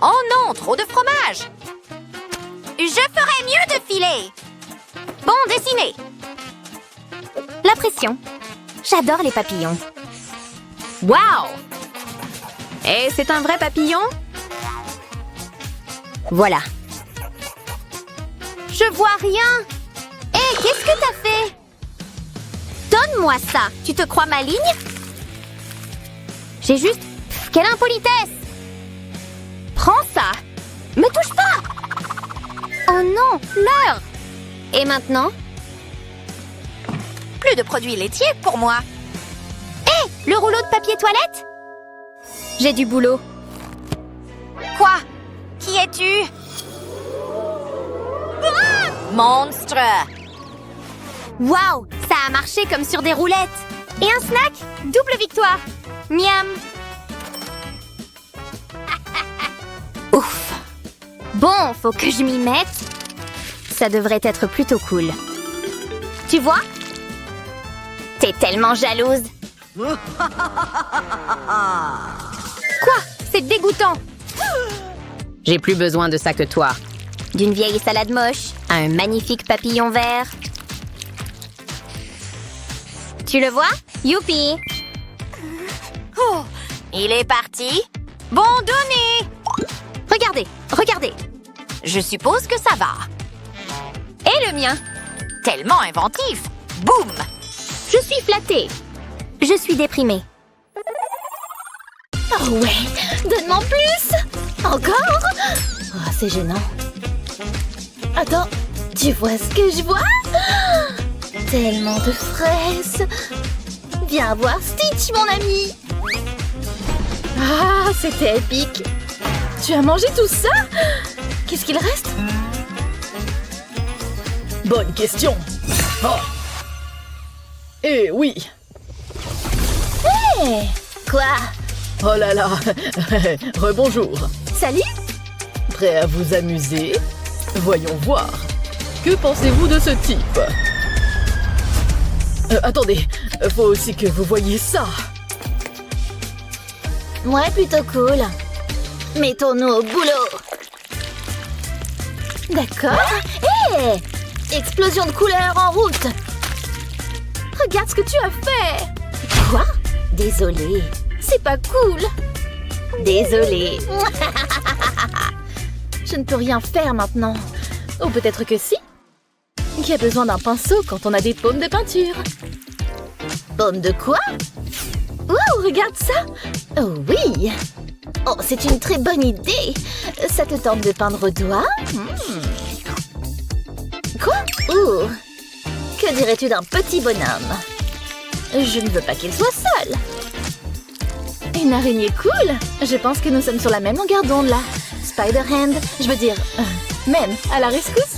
Oh non, trop de fromage! Je ferais mieux de filer! Bon, dessinez! La pression. J'adore les papillons. Waouh! Et c'est un vrai papillon? Voilà. Je vois rien! Hé, qu'est-ce que t'as fait? Donne-moi ça! Tu te crois maligne? J'ai juste... Quelle impolitesse! Prends ça! Me touche pas! Oh non, l'heure! Et maintenant? Plus de produits laitiers pour moi. Hé, le rouleau de papier toilette? J'ai du boulot. Quoi? Qui es-tu? Ah! Monstre! Waouh, ça a marché comme sur des roulettes. Et un snack? Double victoire. Miam. Ouf. Bon, faut que je m'y mette. Ça devrait être plutôt cool. Tu vois? T'es tellement jalouse. Quoi? C'est dégoûtant. J'ai plus besoin de ça que toi. D'une vieille salade moche à un magnifique papillon vert. Tu le vois? Youpi! Oh, il est parti. Bon, donnez! Regardez. Je suppose que ça va. Et le mien? Tellement inventif. Boum! Je suis flattée. Je suis déprimée. Oh ouais, donne-moi plus. Encore? Oh, c'est gênant. Attends, tu vois ce que je vois? Tellement de fraises. Viens voir Stitch, mon ami. Ah, c'était épique. Tu as mangé tout ça? Qu'est-ce qu'il reste? Bonne question. Oh. Eh oui. Hé! Quoi? Oh là là. Rebonjour. Salut? Prêt à vous amuser? Voyons voir. Que pensez-vous de ce type? Attendez, faut aussi que vous voyiez ça. Ouais, plutôt cool. Mettons-nous au boulot. D'accord. Hé! Explosion de couleurs en route. Regarde ce que tu as fait. Quoi? Désolée. C'est pas cool. Désolée. Je ne peux rien faire maintenant. Ou peut-être que si. Qui a besoin d'un pinceau quand on a des paumes de peinture? Paumes de quoi? Wow, regarde ça. Oh oui. Oh, c'est une très bonne idée. Ça te tente de peindre au doigt? Quoi? Ouh. Que dirais-tu d'un petit bonhomme? Je ne veux pas qu'il soit seul. Une araignée cool. Je pense que nous sommes sur la même longueur d'onde là. Spider-Hand, je veux dire, même à la rescousse.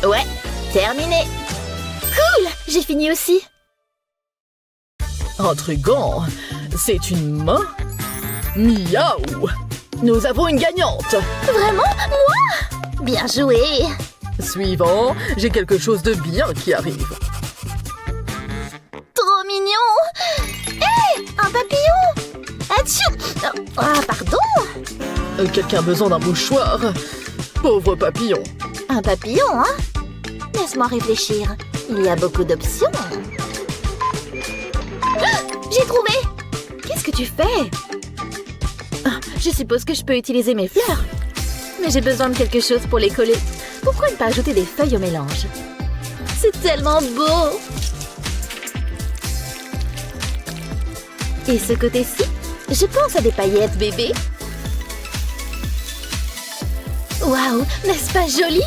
Ouais, terminé. Cool, j'ai fini aussi. Intriguant. C'est une main? Miaou! Nous avons une gagnante. Vraiment? Moi? Bien joué. Suivant, j'ai quelque chose de bien qui arrive. Trop mignon. Hé, un papillon. Atchou. Ah, pardon. Quelqu'un a besoin d'un mouchoir? Pauvre papillon. Un papillon, hein? Laisse-moi réfléchir. Il y a beaucoup d'options. Ah, j'ai trouvé. Qu'est-ce que tu fais? Ah, je suppose que je peux utiliser mes fleurs. Mais j'ai besoin de quelque chose pour les coller. Pourquoi ne pas ajouter des feuilles au mélange? C'est tellement beau. Et ce côté-ci, je pense à des paillettes, bébé. Waouh, n'est-ce pas joli?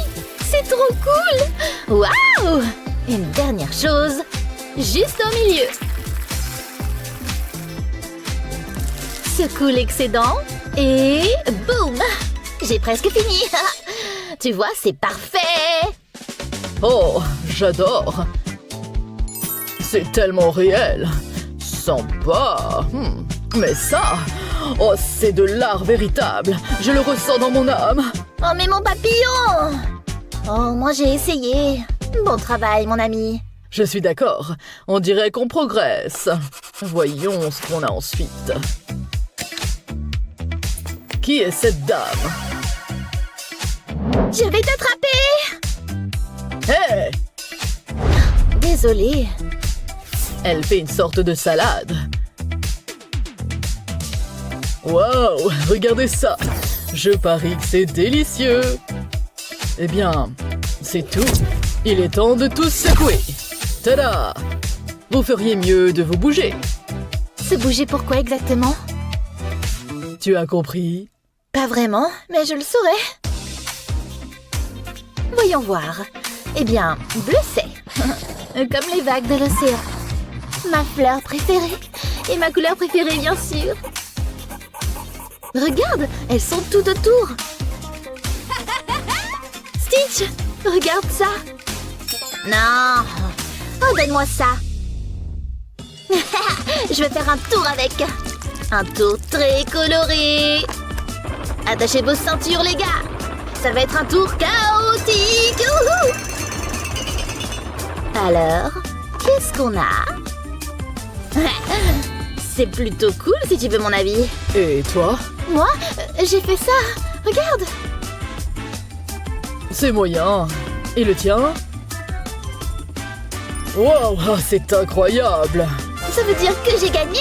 C'est trop cool! Waouh! Une dernière chose, juste au milieu. Secoue l'excédent et boum! J'ai presque fini. Tu vois, c'est parfait. Oh, j'adore. C'est tellement réel. Sympa. Mais ça, oh, c'est de l'art véritable. Je le ressens dans mon âme. Oh, mais mon papillon! Oh, moi j'ai essayé. Bon travail, mon ami. Je suis d'accord. On dirait qu'on progresse. Voyons ce qu'on a ensuite. Qui est cette dame? Je vais t'attraper! Hé! Désolée. Elle fait une sorte de salade. Wow, regardez ça! Je parie que c'est délicieux! Eh bien, c'est tout. Il est temps de tous secouer. Tada! Vous feriez mieux de vous bouger. Se bouger pourquoi exactement? Tu as compris? Pas vraiment, mais je le saurais. Voyons voir. Eh bien, bleu c'est. Comme les vagues de l'océan. Ma fleur préférée. Et ma couleur préférée, bien sûr. Regarde, elles sont tout autour. Stitch, regarde ça. Non. Oh, donne-moi ça. Je vais faire un tour avec. Un tour très coloré. Attachez vos ceintures, les gars. Ça va être un tour chaotique. Youhou! Alors, qu'est-ce qu'on a? C'est plutôt cool si tu veux mon avis. Et toi? Moi, j'ai fait ça. Regarde. C'est moyen. Et le tien? Wow, c'est incroyable. Ça veut dire que j'ai gagné?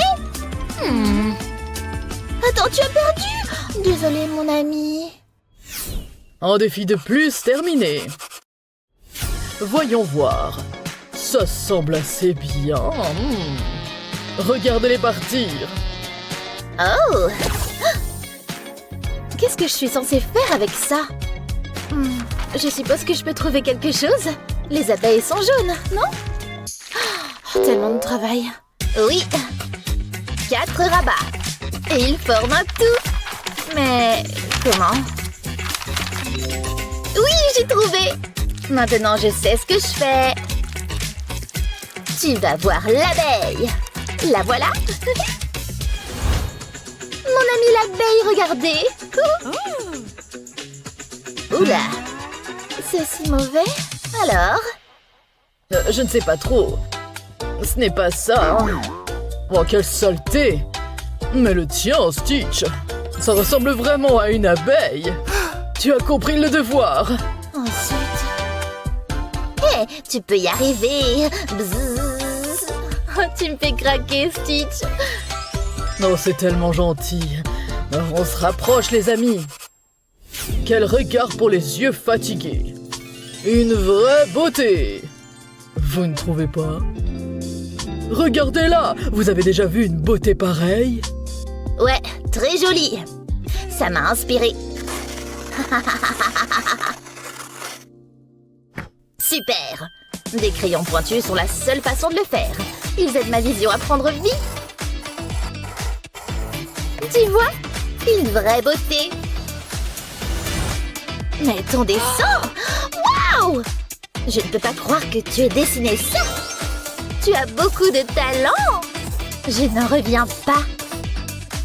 Attends, tu as perdu? Désolée, mon ami. Un défi de plus terminé. Voyons voir. Ça semble assez bien. Regardez-les partir. Oh! Qu'est-ce que je suis censée faire avec ça? Je suppose que je peux trouver quelque chose. Les abeilles sont jaunes, non? Oh, tellement de travail. Oui. 4 rabats. Et ils forment un tout. Mais comment? Oui, j'ai trouvé. Maintenant, je sais ce que je fais. Tu vas voir l'abeille. La voilà. Mon ami l'abeille, regardez. Oula. C'est si mauvais? Alors? Je ne sais pas trop. Ce n'est pas ça. Oh, quelle saleté. Mais le tien, Stitch, ça ressemble vraiment à une abeille. Tu as compris le devoir. Ensuite... Hé, tu peux y arriver. Bzzz. Oh, tu me fais craquer, Stitch. Oh, c'est tellement gentil. On se rapproche, les amis. Quel regard pour les yeux fatigués. Une vraie beauté. Vous ne trouvez pas? Regardez-la. Vous avez déjà vu une beauté pareille? Ouais, très jolie. Ça m'a inspiré. Super. Des crayons pointus sont la seule façon de le faire. Ils aident ma vision à prendre vie. Tu vois? Une vraie beauté. Mais ton dessin... Waouh! Je ne peux pas croire que tu aies dessiné ça. Tu as beaucoup de talent. Je n'en reviens pas.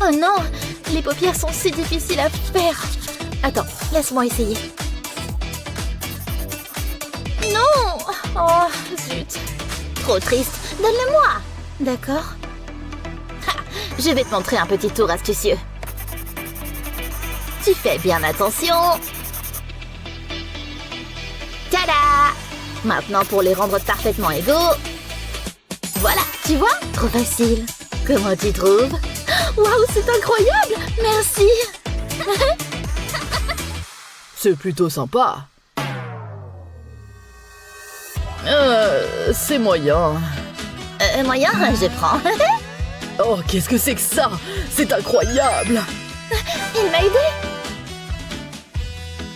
Oh non, les paupières sont si difficiles à faire. Attends, laisse-moi essayer. Non! Oh, zut. Trop triste. Donne-le-moi. D'accord. Je vais te montrer un petit tour astucieux. Tu fais bien attention. Tada! Maintenant, pour les rendre parfaitement égaux. Voilà, tu vois? Trop facile. Comment tu trouves? Waouh, c'est incroyable! Merci! C'est plutôt sympa. C'est moyen. Moyen, je prends. Oh, qu'est-ce que c'est que ça? C'est incroyable! Il m'a aidé!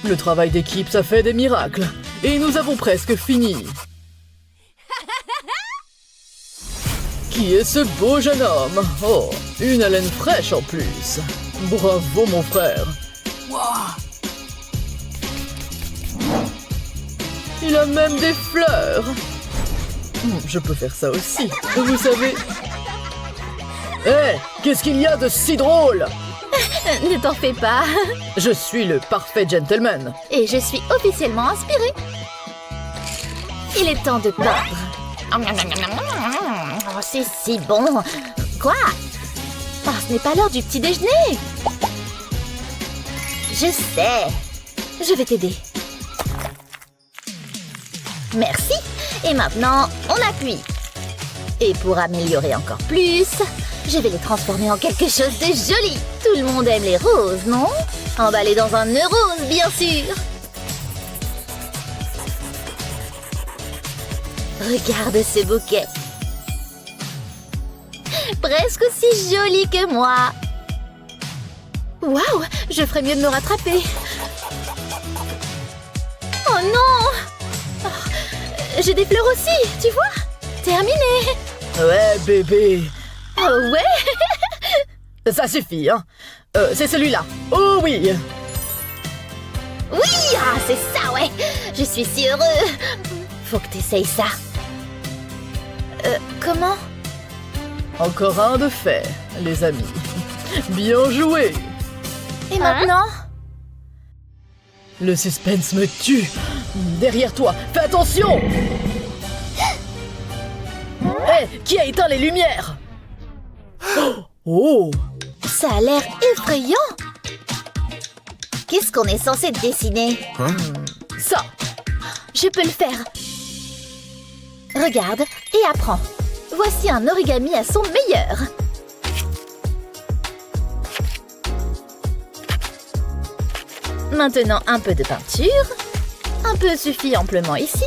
Le travail d'équipe, ça fait des miracles. Et nous avons presque fini. Qui est ce beau jeune homme? Oh, une haleine fraîche en plus. Bravo, mon frère. Il a même des fleurs. Je peux faire ça aussi, vous savez. Hé, qu'est-ce qu'il y a de si drôle? Ne t'en fais pas. Je suis le parfait gentleman. Et je suis officiellement inspirée. Il est temps de peindre. Oh, c'est si bon. Quoi? Oh, ce n'est pas l'heure du petit déjeuner. Je sais. Je vais t'aider. Merci. Et maintenant, on appuie. Et pour améliorer encore plus, je vais les transformer en quelque chose de joli. Tout le monde aime les roses, non? Emballés dans un nœud rose, bien sûr. Regarde ce bouquet. Presque aussi joli que moi. Waouh, je ferais mieux de me rattraper. Oh non! Oh, j'ai des fleurs aussi, tu vois? Terminé. Ouais, bébé. Oh ouais? Ça suffit, hein. C'est celui-là. Oh oui. Oui, ah, c'est ça, ouais. Je suis si heureux. Faut que t'essayes ça. Comment? Encore un de fait, les amis. Bien joué. Et maintenant? Le suspense me tue. Derrière toi, fais attention. Hé, qui a éteint les lumières? Oh! Ça a l'air effrayant. Qu'est-ce qu'on est censé dessiner? Ça! Je peux le faire. Regarde et apprends. Voici un origami à son meilleur. Maintenant, un peu de peinture. Un peu suffit amplement ici.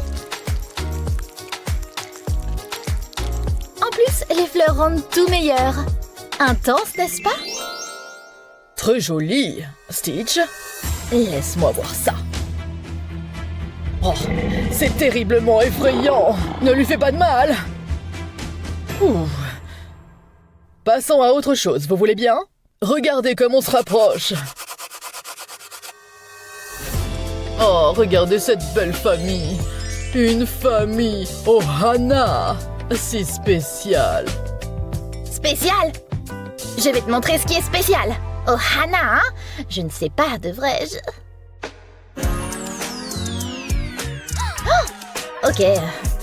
Les fleurs rendent tout meilleur. Intense, n'est-ce pas? Très joli. Stitch, laisse-moi voir ça. Oh, c'est terriblement effrayant. Ne lui fais pas de mal. Ouh. Passons à autre chose, vous voulez bien? Regardez comme on se rapproche. Oh, regardez cette belle famille. Une famille Ohana. Si spéciale. Spécial? Je vais te montrer ce qui est spécial. Oh, Hana, hein? Je ne sais pas, devrais-je? Oh, ok,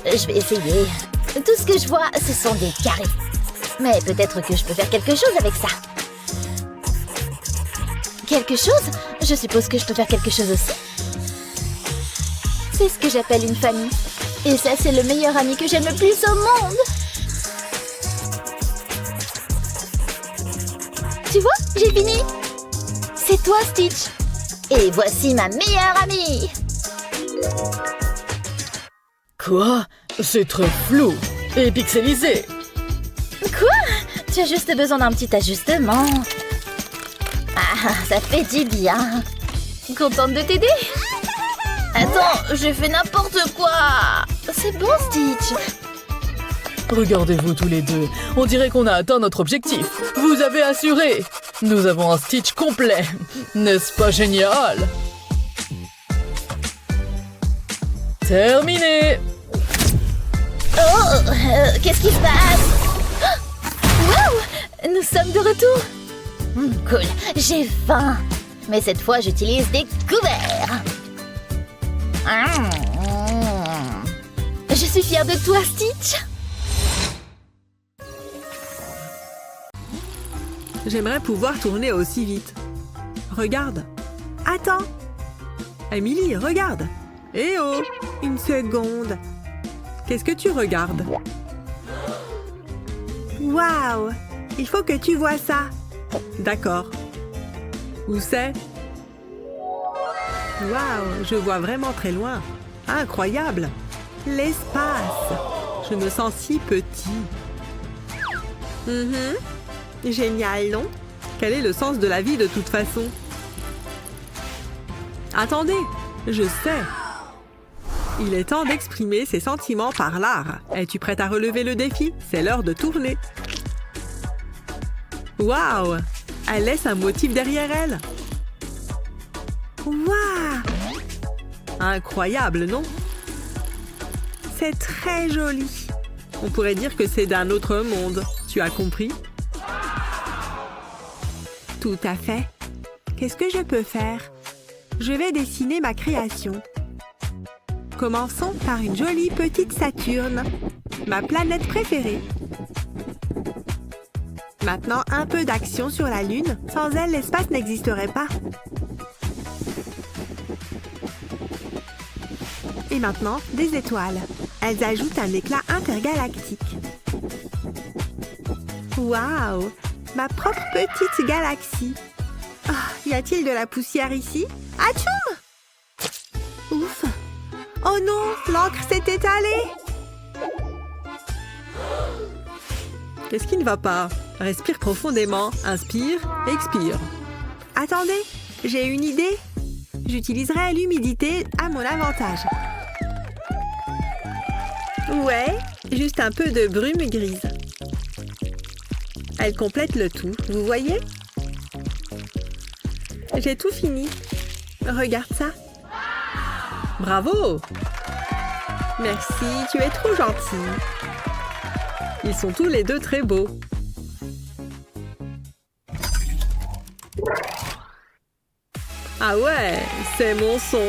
je vais essayer. Tout ce que je vois, ce sont des carrés. Mais peut-être que je peux faire quelque chose avec ça. Quelque chose? Je suppose que je peux faire quelque chose aussi. C'est ce que j'appelle une famille. Et ça, c'est le meilleur ami que j'aime le plus au monde. Tu vois, j'ai fini. C'est toi, Stitch. Et voici ma meilleure amie. Quoi? C'est très flou et pixelisé. Quoi? Tu as juste besoin d'un petit ajustement. Ah, ça fait du bien. Contente de t'aider? Attends, j'ai fait n'importe quoi. C'est bon, Stitch. Regardez-vous tous les deux. On dirait qu'on a atteint notre objectif. Vous avez assuré. Nous avons un Stitch complet. N'est-ce pas génial? Terminé. Oh, qu'est-ce qui se passe? Waouh, nous sommes de retour. Cool, j'ai faim. Mais cette fois, j'utilise des couverts. Je suis fière de toi, Stitch. J'aimerais pouvoir tourner aussi vite. Regarde. Attends. Emily, regarde. Eh oh, une seconde. Qu'est-ce que tu regardes? Waouh, il faut que tu vois ça. D'accord. Où c'est? Waouh, je vois vraiment très loin. Incroyable. L'espace. Je me sens si petit. Génial, non? Quel est le sens de la vie de toute façon? Attendez, je sais. Il est temps d'exprimer ses sentiments par l'art. Es-tu prête à relever le défi? C'est l'heure de tourner. Waouh! Elle laisse un motif derrière elle. Waouh! Incroyable, non? C'est très joli. On pourrait dire que c'est d'un autre monde. Tu as compris? Tout à fait. Qu'est-ce que je peux faire? Je vais dessiner ma création. Commençons par une jolie petite Saturne, ma planète préférée. Maintenant, un peu d'action sur la Lune. Sans elle, l'espace n'existerait pas. Et maintenant, des étoiles. Elles ajoutent un éclat intergalactique. Waouh! Ma propre petite galaxie. Oh, y a-t-il de la poussière ici? Atchoum! Ouf! Oh non, l'encre s'est étalée! Qu'est-ce qui ne va pas? Respire profondément, inspire, expire. Attendez, j'ai une idée. J'utiliserai l'humidité à mon avantage. Ouais, juste un peu de brume grise. Elle complète le tout, vous voyez? J'ai tout fini. Regarde ça. Bravo! Merci, tu es trop gentil. Ils sont tous les deux très beaux. Ah ouais, c'est mon son.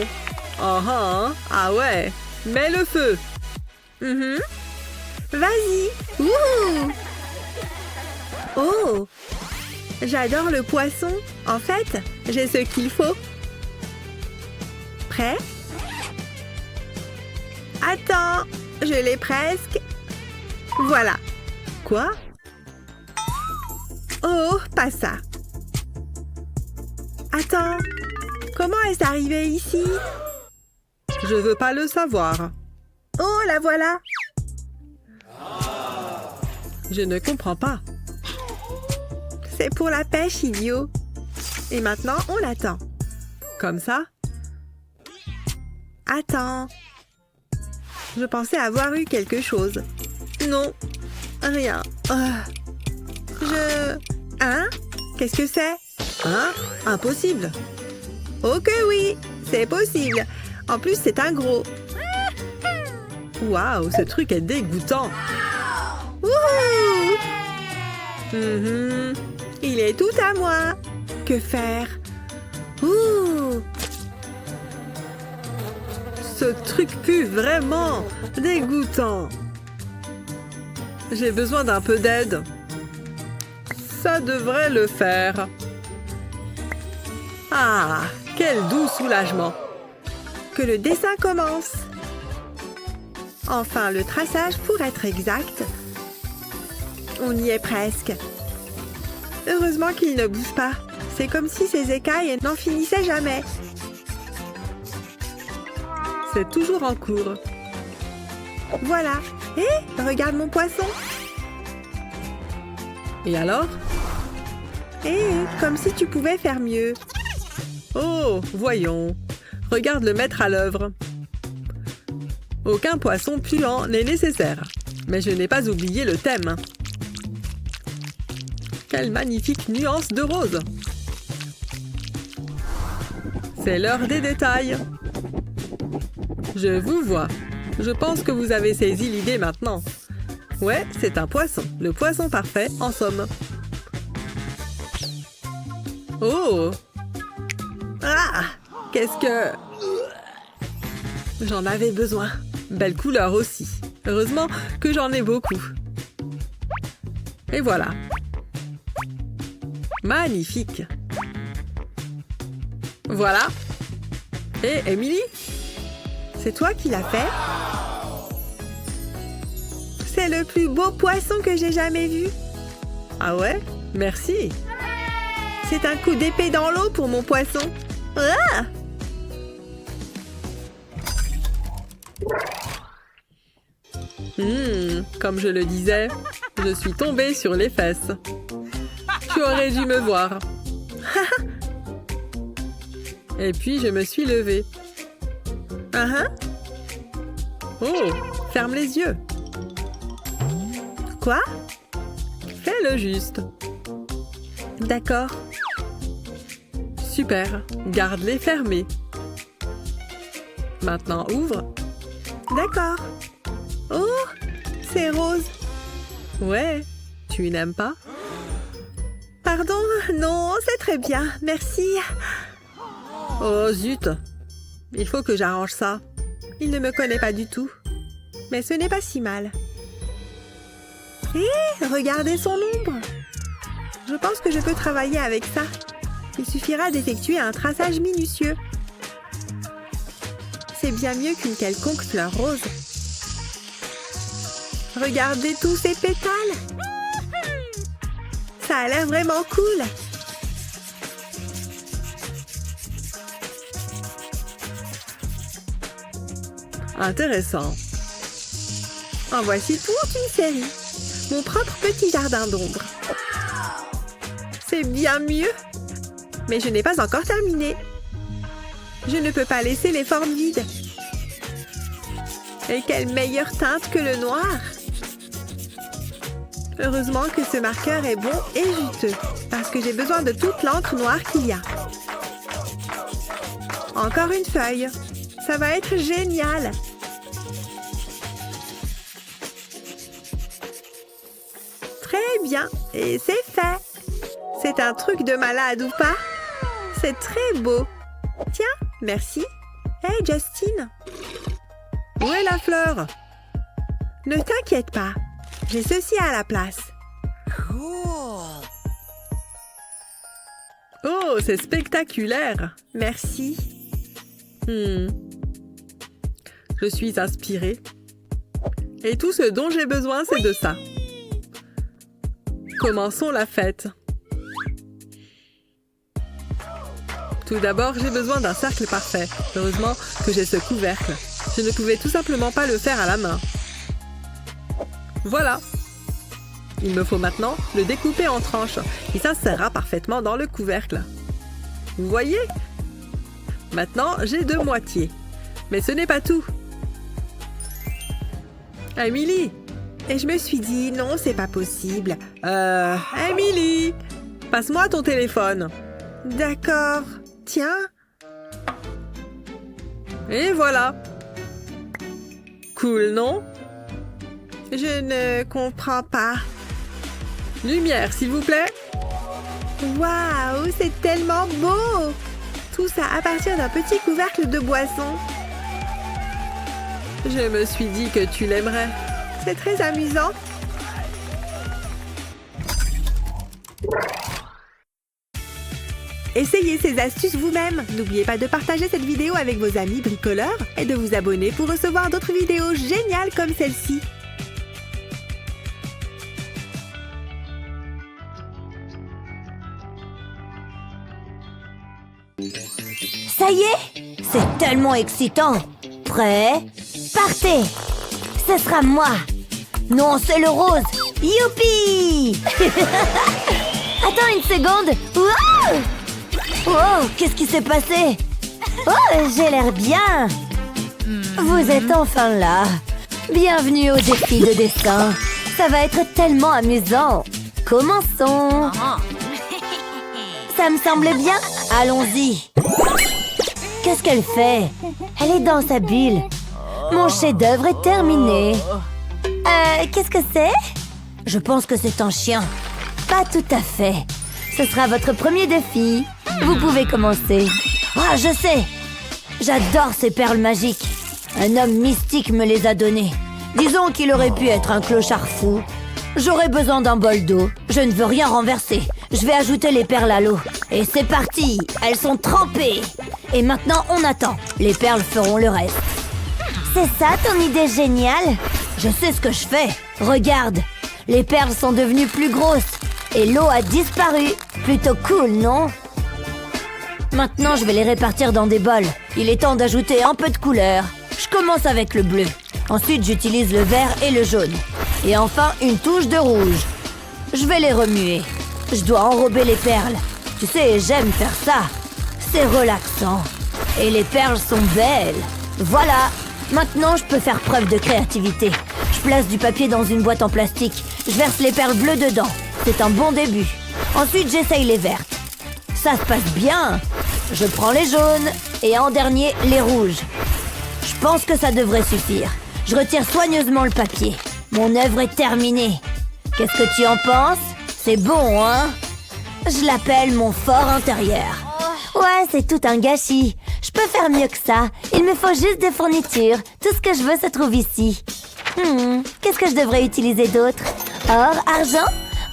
Ah ouais, mets le feu. Vas-y. Wouhou! Oh! J'adore le poisson. En fait, j'ai ce qu'il faut. Prêt? Attends, je l'ai presque. Voilà. Quoi? Oh, pas ça. Attends, comment est-ce arrivé ici? Je veux pas le savoir. Oh, la voilà. Je ne comprends pas. C'est pour la pêche, idiot. Et maintenant, on attend. Comme ça? Attends. Je pensais avoir eu quelque chose. Non, rien. Hein? Qu'est-ce que c'est? Hein? Impossible. Oh que oui, c'est possible. En plus, c'est un gros. Waouh, ce truc est dégoûtant. Wouhou! Il est tout à moi. Que faire? Ouh! Ce truc pue vraiment. Dégoûtant. J'ai besoin d'un peu d'aide. Ça devrait le faire. Ah, quel doux soulagement. Que le dessin commence. Enfin, le traçage pour être exact. On y est presque. Heureusement qu'il ne bouge pas. C'est comme si ses écailles n'en finissaient jamais. C'est toujours en cours. Voilà. Hé, regarde mon poisson. Et alors? Comme si tu pouvais faire mieux. Oh, voyons. Regarde le maître à l'œuvre. Aucun poisson puant n'est nécessaire. Mais je n'ai pas oublié le thème. Quelle magnifique nuance de rose! C'est l'heure des détails. Je vous vois. Je pense que vous avez saisi l'idée maintenant. Ouais, c'est un poisson. Le poisson parfait, en somme. Oh! Ah! Qu'est-ce que... J'en avais besoin. Belle couleur aussi. Heureusement que j'en ai beaucoup. Et voilà. Magnifique. Voilà. Et Emily? C'est toi qui l'as fait? C'est le plus beau poisson que j'ai jamais vu. Ah ouais? Merci. C'est un coup d'épée dans l'eau pour mon poisson. Ah! Comme je le disais, je suis tombée sur les fesses. Tu aurais dû me voir. Et puis je me suis levée. Oh, ferme les yeux. Quoi? Fais le juste. D'accord. Super, garde-les fermés. Maintenant ouvre. D'accord. Oh, c'est rose. Ouais, tu n'aimes pas? Pardon, non, c'est très bien, merci. Oh zut! Il faut que j'arrange ça. Il ne me connaît pas du tout. Mais ce n'est pas si mal. Hé, regardez son ombre. Je pense que je peux travailler avec ça. Il suffira d'effectuer un traçage minutieux. C'est bien mieux qu'une quelconque fleur rose. Regardez tous ces pétales. Ça a l'air vraiment cool. Intéressant. En voici toute une série. Mon propre petit jardin d'ombre. C'est bien mieux. Mais je n'ai pas encore terminé. Je ne peux pas laisser les formes vides. Et quelle meilleure teinte que le noir. Heureusement que ce marqueur est bon et juteux, parce que j'ai besoin de toute l'encre noire qu'il y a. Encore une feuille. Ça va être génial. Très bien, et c'est fait. C'est un truc de malade ou pas? C'est très beau. Tiens, merci. Hey, Justine. Où est la fleur? Ne t'inquiète pas. J'ai ceci à la place. Oh, c'est spectaculaire. Merci. Je suis inspirée. Et tout ce dont j'ai besoin, c'est de ça. Commençons la fête. Tout d'abord, j'ai besoin d'un cercle parfait. Heureusement que j'ai ce couvercle. Je ne pouvais tout simplement pas le faire à la main. Voilà. Il me faut maintenant le découper en tranches. Il s'insérera parfaitement dans le couvercle. Vous voyez? Maintenant, j'ai 2 moitiés. Mais ce n'est pas tout. Emily! Et je me suis dit, non, c'est pas possible. Emily! Passe-moi ton téléphone. D'accord. Tiens. Et voilà. Cool, non? Je ne comprends pas. Lumière, s'il vous plaît. Waouh, c'est tellement beau! Tout ça à partir d'un petit couvercle de boisson. Je me suis dit que tu l'aimerais. C'est très amusant. Essayez ces astuces vous-même. N'oubliez pas de partager cette vidéo avec vos amis bricoleurs et de vous abonner pour recevoir d'autres vidéos géniales comme celle-ci. Ça y est, c'est tellement excitant. Prêt? Partez! Ce sera moi. Non, c'est le rose. Youpi! Attends une seconde. Wow! Oh, qu'est-ce qui s'est passé? Oh, j'ai l'air bien. Vous êtes enfin là. Bienvenue au défi de dessin. Ça va être tellement amusant. Commençons. Ça me semble bien. Allons-y. Qu'est-ce qu'elle fait? Elle est dans sa bulle. Mon chef-d'œuvre est terminé. Qu'est-ce que c'est? Je pense que c'est un chien. Pas tout à fait. Ce sera votre premier défi. Vous pouvez commencer. Ah, je sais. J'adore ces perles magiques. Un homme mystique me les a données. Disons qu'il aurait pu être un clochard fou. J'aurais besoin d'un bol d'eau. Je ne veux rien renverser. Je vais ajouter les perles à l'eau. Et c'est parti. Elles sont trempées. Et maintenant, on attend. Les perles feront le reste. C'est ça ton idée géniale? Je sais ce que je fais. Regarde. Les perles sont devenues plus grosses. Et l'eau a disparu. Plutôt cool, non? Maintenant, je vais les répartir dans des bols. Il est temps d'ajouter un peu de couleur. Je commence avec le bleu. Ensuite, j'utilise le vert et le jaune. Et enfin, une touche de rouge. Je vais les remuer. Je dois enrober les perles. Tu sais, j'aime faire ça. C'est relaxant. Et les perles sont belles. Voilà. Maintenant, je peux faire preuve de créativité. Je place du papier dans une boîte en plastique. Je verse les perles bleues dedans. C'est un bon début. Ensuite, j'essaye les vertes. Ça se passe bien. Je prends les jaunes. Et en dernier, les rouges. Je pense que ça devrait suffire. Je retire soigneusement le papier. Mon œuvre est terminée. Qu'est-ce que tu en penses? C'est bon, hein? Je l'appelle mon fort intérieur. Ouais, c'est tout un gâchis. Je peux faire mieux que ça. Il me faut juste des fournitures. Tout ce que je veux se trouve ici. Qu'est-ce que je devrais utiliser d'autre? Or, argent?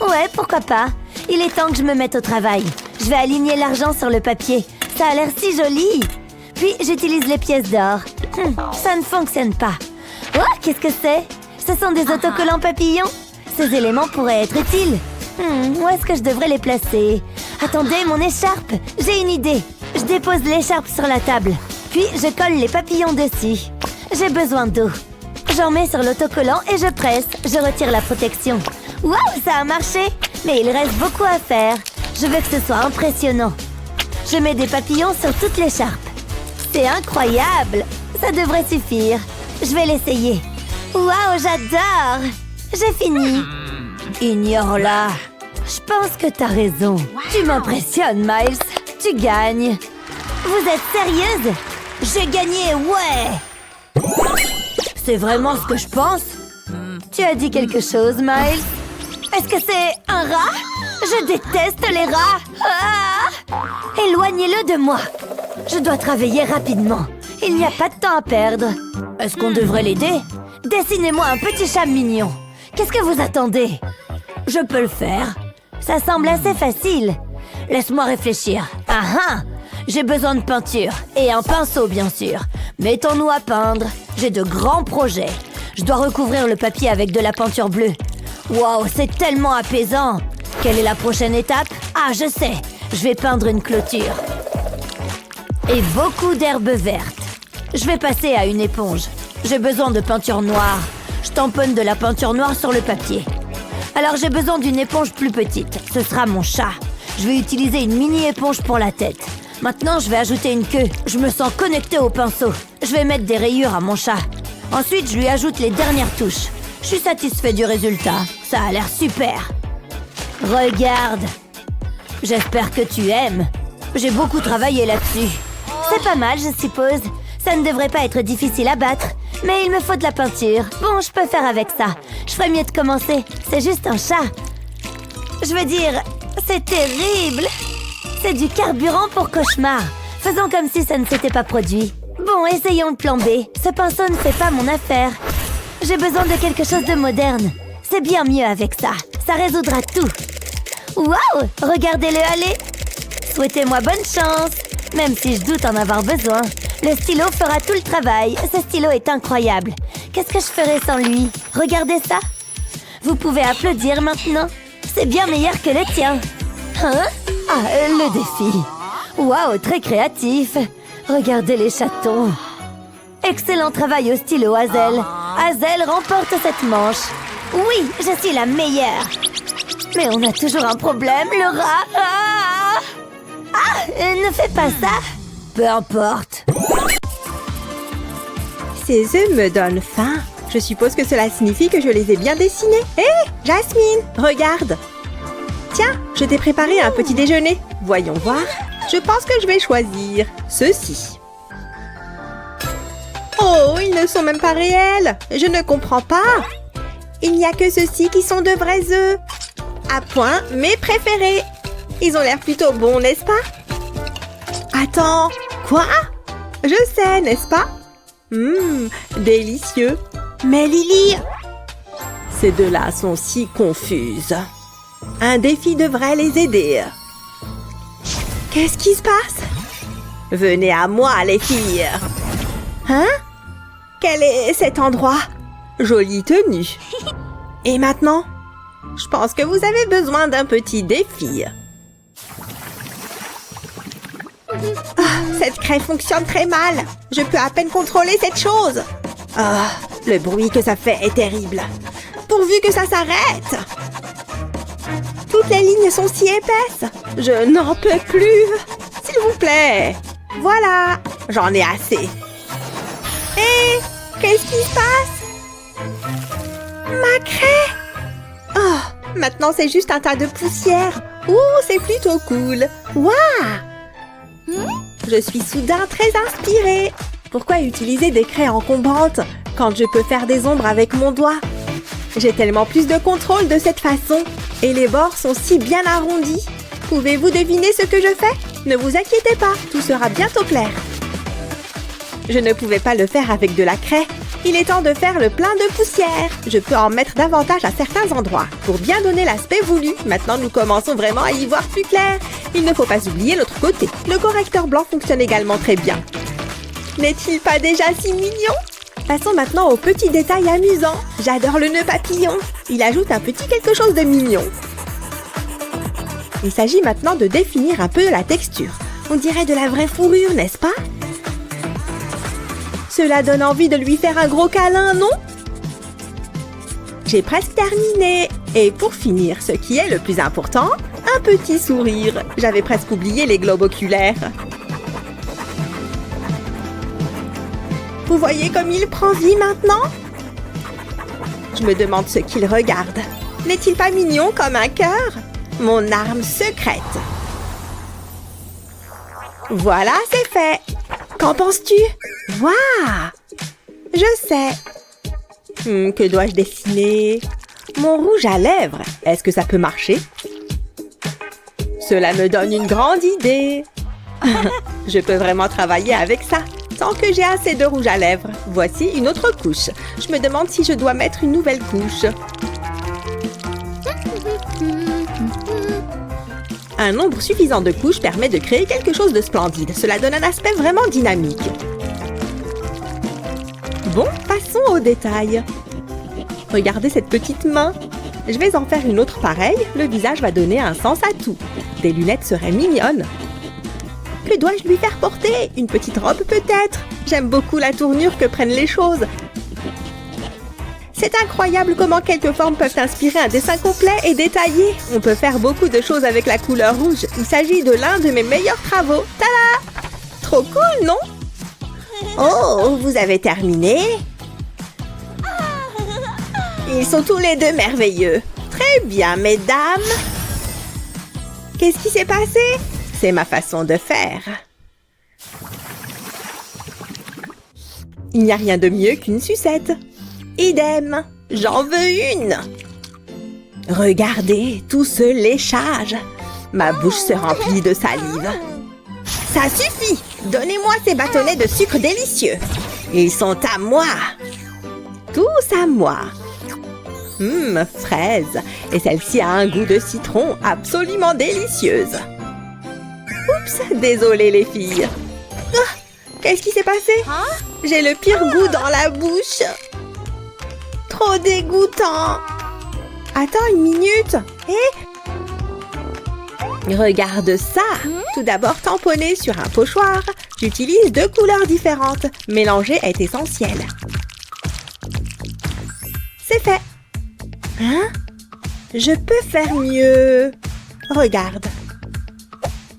Ouais, pourquoi pas. Il est temps que je me mette au travail. Je vais aligner l'argent sur le papier. Ça a l'air si joli. Puis, j'utilise les pièces d'or. Ça ne fonctionne pas. Oh, qu'est-ce que c'est? Ce sont des autocollants papillons. Ces éléments pourraient être utiles. Où est-ce que je devrais les placer? Attendez, mon écharpe! J'ai une idée. Je dépose l'écharpe sur la table. Puis, je colle les papillons dessus. J'ai besoin d'eau. J'en mets sur l'autocollant et je presse. Je retire la protection. Waouh, ça a marché! Mais il reste beaucoup à faire. Je veux que ce soit impressionnant. Je mets des papillons sur toute l'écharpe. C'est incroyable! Ça devrait suffire. Je vais l'essayer. Waouh, j'adore! J'ai fini. Ignore-la. Je pense que t'as raison. Tu m'impressionnes, Miles. Tu gagnes. Vous êtes sérieuse? J'ai gagné, ouais! C'est vraiment ce que je pense? Tu as dit quelque chose, Miles? Est-ce que c'est un rat? Je déteste les rats! Ah! Éloignez-le de moi! Je dois travailler rapidement. Il n'y a pas de temps à perdre. Est-ce qu'on devrait l'aider? Dessinez-moi un petit chat mignon. Qu'est-ce que vous attendez? Je peux le faire. Ça semble assez facile. Laisse-moi réfléchir. Ah ah! J'ai besoin de peinture. Et un pinceau, bien sûr. Mettons-nous à peindre. J'ai de grands projets. Je dois recouvrir le papier avec de la peinture bleue. Waouh, c'est tellement apaisant. Quelle est la prochaine étape? Ah, je sais. Je vais peindre une clôture. Et beaucoup d'herbes vertes. Je vais passer à une éponge. J'ai besoin de peinture noire. Je tamponne de la peinture noire sur le papier. Alors j'ai besoin d'une éponge plus petite. Ce sera mon chat. Je vais utiliser une mini-éponge pour la tête. Maintenant, je vais ajouter une queue. Je me sens connectée au pinceau. Je vais mettre des rayures à mon chat. Ensuite, je lui ajoute les dernières touches. Je suis satisfait du résultat. Ça a l'air super. Regarde. J'espère que tu aimes. J'ai beaucoup travaillé là-dessus. C'est pas mal, je suppose. Ça ne devrait pas être difficile à battre. Mais il me faut de la peinture. Bon, je peux faire avec ça. Je ferais mieux de commencer. C'est juste un chat. Je veux dire, c'est terrible. C'est du carburant pour cauchemar. Faisons comme si ça ne s'était pas produit. Bon, essayons le plan B. Ce pinceau ne fait pas mon affaire. J'ai besoin de quelque chose de moderne. C'est bien mieux avec ça. Ça résoudra tout. Waouh! Regardez-le aller. Souhaitez-moi bonne chance. Même si je doute en avoir besoin. Le stylo fera tout le travail. Ce stylo est incroyable. Qu'est-ce que je ferais sans lui? Regardez ça. Vous pouvez applaudir maintenant. C'est bien meilleur que le tien. Hein? Ah, le défi. Waouh, très créatif. Regardez les chatons. Excellent travail au stylo, Hazel. Hazel remporte cette manche. Oui, je suis la meilleure. Mais on a toujours un problème, le rat. Ne fais pas ça. Peu importe. Ces œufs me donnent faim. Je suppose que cela signifie que je les ai bien dessinés. Hé, Jasmine, regarde. Tiens, je t'ai préparé un petit déjeuner. Voyons voir. Je pense que je vais choisir ceci. Oh, ils ne sont même pas réels. Je ne comprends pas. Il n'y a que ceux-ci qui sont de vrais œufs. À point, mes préférés. Ils ont l'air plutôt bons, n'est-ce pas? Attends, quoi? Je sais, n'est-ce pas? Délicieux. Mais Lily, ces deux-là sont si confuses. Un défi devrait les aider. Qu'est-ce qui se passe? Venez à moi, les filles. Hein? Quel est cet endroit? Jolie tenue. Et maintenant? Je pense que vous avez besoin d'un petit défi. Cette craie fonctionne très mal. Je peux à peine contrôler cette chose. Le bruit que ça fait est terrible. Pourvu que ça s'arrête. Toutes les lignes sont si épaisses. Je n'en peux plus. S'il vous plaît. Voilà. J'en ai assez. Hé, qu'est-ce qui se passe? Ma craie. Oh, maintenant c'est juste un tas de poussière. Ouh, c'est plutôt cool. Waouh! Je suis soudain très inspirée. Pourquoi utiliser des craies encombrantes quand je peux faire des ombres avec mon doigt? J'ai tellement plus de contrôle de cette façon. Et les bords sont si bien arrondis. Pouvez-vous deviner ce que je fais? Ne vous inquiétez pas, tout sera bientôt clair. Je ne pouvais pas le faire avec de la craie. Il est temps de faire le plein de poussière. Je peux en mettre davantage à certains endroits pour bien donner l'aspect voulu. Maintenant, nous commençons vraiment à y voir plus clair. Il ne faut pas oublier l'autre côté. Le correcteur blanc fonctionne également très bien. N'est-il pas déjà si mignon? Passons maintenant aux petits détails amusants. J'adore le nœud papillon. Il ajoute un petit quelque chose de mignon. Il s'agit maintenant de définir un peu la texture. On dirait de la vraie fourrure, n'est-ce pas? Cela donne envie de lui faire un gros câlin, non? J'ai presque terminé. Et pour finir, ce qui est le plus important, un petit sourire. J'avais presque oublié les globes oculaires. Vous voyez comme il prend vie maintenant? Je me demande ce qu'il regarde. N'est-il pas mignon comme un cœur? Mon arme secrète. Voilà, c'est fait. Qu'en penses-tu? Waouh! Je sais. Que dois-je dessiner? Mon rouge à lèvres. Est-ce que ça peut marcher? Cela me donne une grande idée. Je peux vraiment travailler avec ça. Tant que j'ai assez de rouge à lèvres. Voici une autre couche. Je me demande si je dois mettre une nouvelle couche. Un nombre suffisant de couches permet de créer quelque chose de splendide. Cela donne un aspect vraiment dynamique. Bon, passons aux détails. Regardez cette petite main. Je vais en faire une autre pareille. Le visage va donner un sens à tout. Des lunettes seraient mignonnes. Que dois-je lui faire porter? Une petite robe peut-être? J'aime beaucoup la tournure que prennent les choses. C'est incroyable comment quelques formes peuvent inspirer un dessin complet et détaillé. On peut faire beaucoup de choses avec la couleur rouge. Il s'agit de l'un de mes meilleurs travaux. Tada! Trop cool, non? Oh, vous avez terminé? Ils sont tous les deux merveilleux. Très bien, mesdames. Qu'est-ce qui s'est passé? C'est ma façon de faire. Il n'y a rien de mieux qu'une sucette. Idem, j'en veux une. Regardez tout ce léchage. Ma bouche se remplit de salive. Ça suffit. Donnez-moi ces bâtonnets de sucre délicieux. Ils sont à moi. Tous à moi. Fraise. Et celle-ci a un goût de citron absolument délicieuse. Oups, désolée les filles. Ah, qu'est-ce qui s'est passé? J'ai le pire goût dans la bouche. Trop dégoûtant. Attends une minute. Regarde ça. Tout d'abord tamponné sur un pochoir. J'utilise 2 couleurs différentes. Mélanger est essentiel. C'est fait. Hein? Je peux faire mieux. Regarde.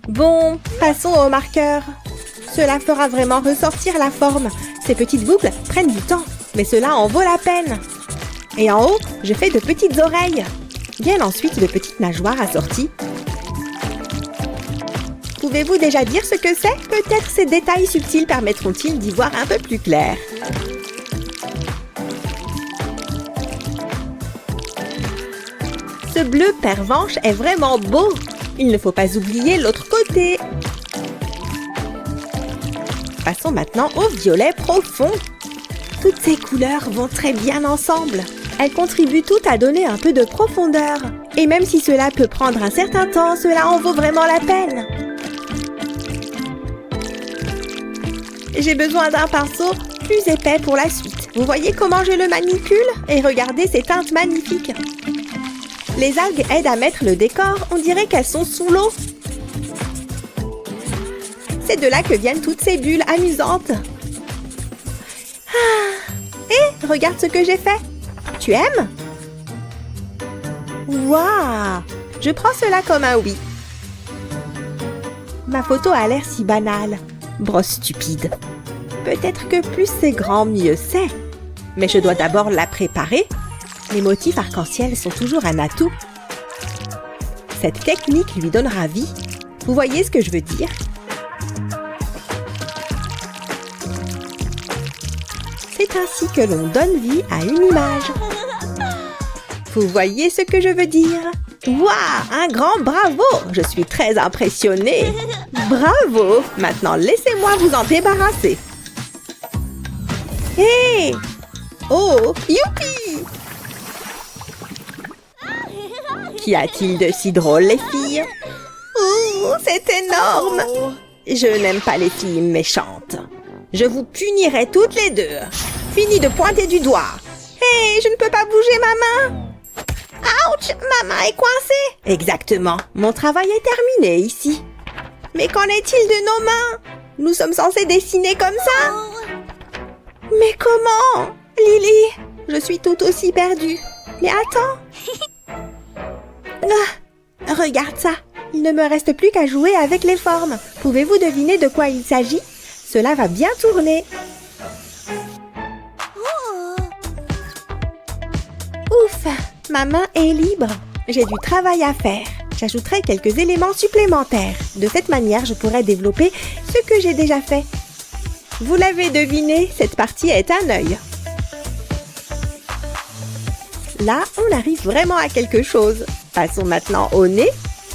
Bon, passons au marqueur. Cela fera vraiment ressortir la forme. Ces petites boucles prennent du temps, mais cela en vaut la peine. Et en haut, je fais de petites oreilles. Viennent ensuite de petites nageoires assorties. Pouvez-vous déjà dire ce que c'est? Peut-être ces détails subtils permettront-ils d'y voir un peu plus clair. Ce bleu pervenche est vraiment beau. Il ne faut pas oublier l'autre côté. Passons maintenant au violet profond. Toutes ces couleurs vont très bien ensemble. Elles contribuent toutes à donner un peu de profondeur. Et même si cela peut prendre un certain temps, cela en vaut vraiment la peine. J'ai besoin d'un pinceau plus épais pour la suite. Vous voyez comment je le manipule? Et regardez ces teintes magnifiques. Les algues aident à mettre le décor, on dirait qu'elles sont sous l'eau. C'est de là que viennent toutes ces bulles amusantes. Et regarde ce que j'ai fait. Tu aimes? Waouh! Je prends cela comme un oui. Ma photo a l'air si banale. Brosse stupide. Peut-être que plus c'est grand, mieux c'est. Mais je dois d'abord la préparer. Les motifs arc-en-ciel sont toujours un atout. Cette technique lui donnera vie. Vous voyez ce que je veux dire? C'est ainsi que l'on donne vie à une image. Vous voyez ce que je veux dire? Waouh! Un grand bravo! Je suis très impressionnée. Bravo! Maintenant, laissez-moi vous en débarrasser. Hé! Oh! Youpi! Qu'y a-t-il de si drôle, les filles? Oh, c'est énorme! Je n'aime pas les filles méchantes. Je vous punirai toutes les deux. Fini de pointer du doigt. Hé, je ne peux pas bouger ma main. Ouch! Ma main est coincée. Exactement. Mon travail est terminé ici. Mais qu'en est-il de nos mains? Nous sommes censés dessiner comme ça? Mais comment? Lily, je suis tout aussi perdue. Mais attends. Ah, regarde ça. Il ne me reste plus qu'à jouer avec les formes. Pouvez-vous deviner de quoi il s'agit? Cela va bien tourner. Ouf, ma main est libre. J'ai du travail à faire. J'ajouterai quelques éléments supplémentaires. De cette manière, je pourrai développer ce que j'ai déjà fait. Vous l'avez deviné, cette partie est un œil. Là, on arrive vraiment à quelque chose. Passons maintenant au nez.